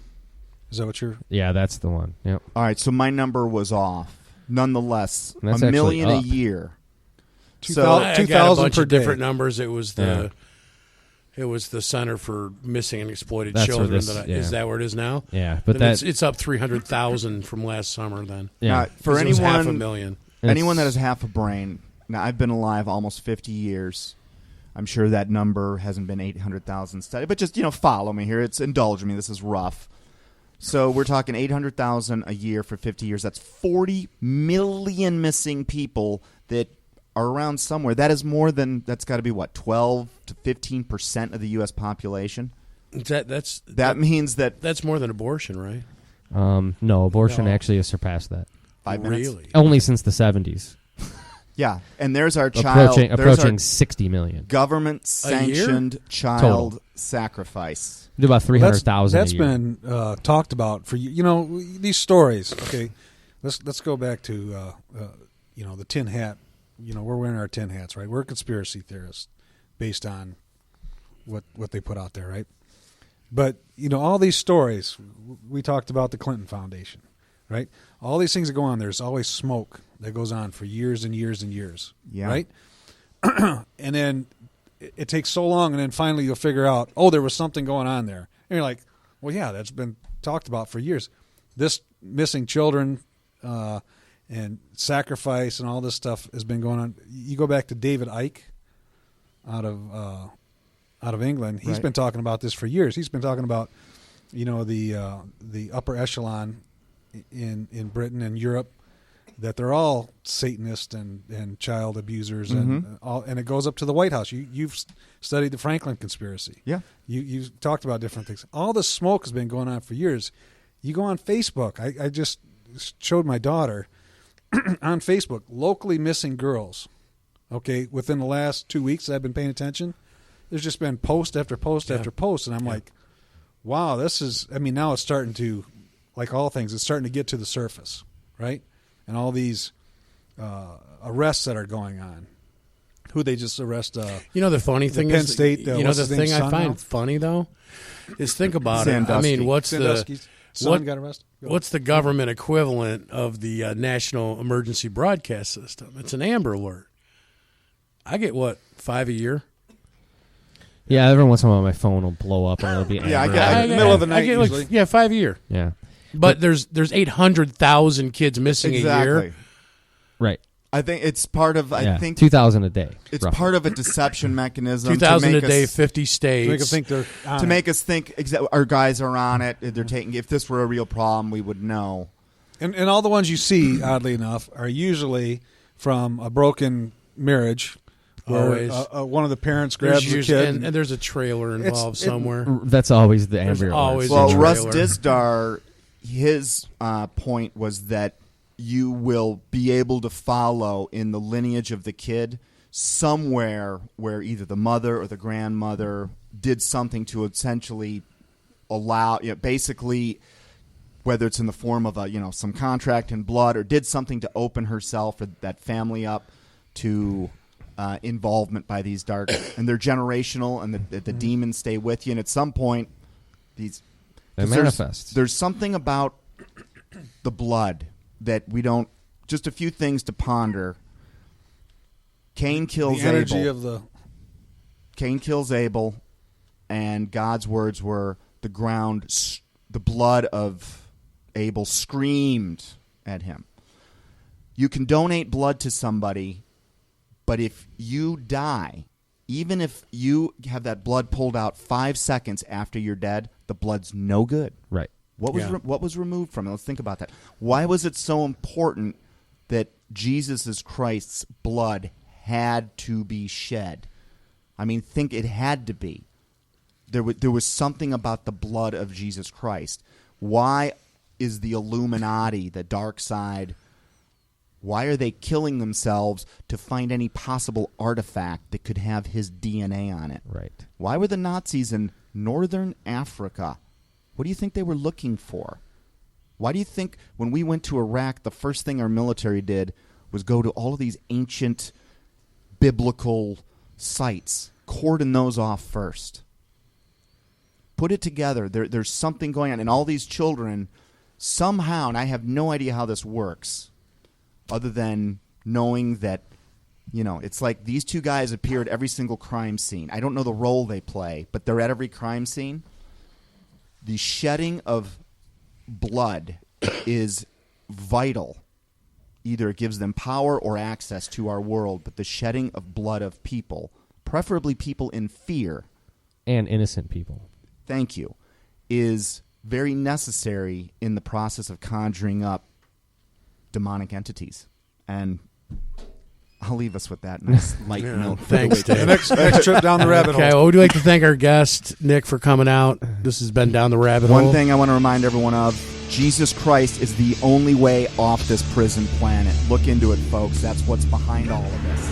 Is that what you're? Yeah, that's the one. Yep. All right, so my number was off. Nonetheless, that's $1 million a up. year. 2,000 I got a bunch per of day. different numbers. It was the Center for Missing and Exploited That's Children. where this- Is that where it is now? Yeah, but then it's up 300,000 from last summer. Then yeah. For 'Cause it was anyone, half a million. anyone that has half a brain. Now, I've been alive almost 50 years. I'm sure that number hasn't been 800,000 studied, but just follow me here. Indulge me. This is rough. So we're talking 800,000 a year for 50 years. That's 40 million missing people that are around somewhere. That is more than, that's got to be what, 12 to 15% of the U.S. population. That means that that's more than abortion, right? No, abortion No. actually has surpassed that. 5 minutes. Really? Only since the 70s. Yeah, and there's our child. Approaching 60 million. Government-sanctioned child Total. Sacrifice. Do about 300,000 a That's year. been talked about for these stories. Okay, let's go back to the tin hat. We're wearing our tin hats, right? We're conspiracy theorists based on what they put out there, right? But all these stories, we talked about the Clinton Foundation, right? All these things that go on, there's always smoke that goes on for years and years and years, Yeah. right? And then it takes so long, and then finally you'll figure out, oh, there was something going on there. And you're like, well, yeah, that's been talked about for years. This missing children and sacrifice and all this stuff has been going on. You go back to David Icke out of England. He's Right. been talking about this for years. He's been talking about the upper echelon in Britain and Europe, that they're all Satanists and child abusers, and it goes up to the White House. You've studied the Franklin conspiracy. Yeah. You've talked about different things. All this smoke has been going on for years. You go on Facebook. I just showed my daughter on Facebook, locally missing girls. Okay, within the last 2 weeks I've been paying attention, there's just been post after post after post, and I'm like, wow, this is, now it's starting to, like all things, it's starting to get to the surface, right? And all these arrests that are going on. Who they just arrest? The funny thing Penn is, State, the what's his thing name's I son find now? funny though is think about it. Sandusky. I mean, what's Sandusky's son got arrested? what's the government equivalent of the National Emergency Broadcast System? It's an Amber Alert. I get 5 a year. Yeah, every once in a while my phone will blow up and it'll be Yeah, I Amber got- Alert. middle of the night I get usually. 5 a year. Yeah, But there's 800,000 kids missing a year. right. I think it's part of. Yeah. I think 2,000 a day. it's roughly. part of a deception mechanism. 2,000 to a make day, us, 50 To states. make us think they're on to it. make us think our guys are on it. They're taking. If this were a real problem, we would know. And all the ones you see, oddly enough, are usually from a broken marriage where Always. one of the parents grabs the kid. And there's a trailer involved somewhere. That's always the embryo. Always Well, a Russ trailer. Dizdar, his point was that you will be able to follow in the lineage of the kid somewhere where either the mother or the grandmother did something to essentially allow, basically, whether it's in the form of some contract in blood or did something to open herself or that family up to involvement by these dark, and they're generational, and the demons stay with you, and at some point they manifest. There's something about the blood that we don't. Just a few things to ponder. Cain kills the energy Abel. of the Cain kills Abel, and God's words were the ground. The blood of Abel screamed at him. You can donate blood to somebody, but if you die, even if you have that blood pulled out 5 seconds after you're dead, the blood's no good. Right. What was removed from it? Let's think about that. Why was it so important that Jesus Christ's blood had to be shed? I mean, think it had to be. There was something about the blood of Jesus Christ. Why is the Illuminati, the dark side, why are they killing themselves to find any possible artifact that could have his DNA on it? Right. Why were the Nazis in northern Africa? What do you think they were looking for? Why do you think when we went to Iraq, the first thing our military did was go to all of these ancient biblical sites, cordon those off first? Put it together. There's something going on. And all these children, somehow, and I have no idea how this works, other than knowing that, it's like these two guys appear at every single crime scene. I don't know the role they play, but they're at every crime scene. The shedding of blood is vital. Either it gives them power or access to our world, but the shedding of blood of people, preferably people in fear, and innocent people, thank you, is very necessary in the process of conjuring up demonic entities. And I'll leave us with that nice light note. Thanks, Dave. The next trip down the rabbit hole. Okay, well, we'd like to thank our guest, Nick, for coming out. This has been Down the Rabbit Hole. One thing I want to remind everyone of, Jesus Christ is the only way off this prison planet. Look into it, folks. That's what's behind all of this.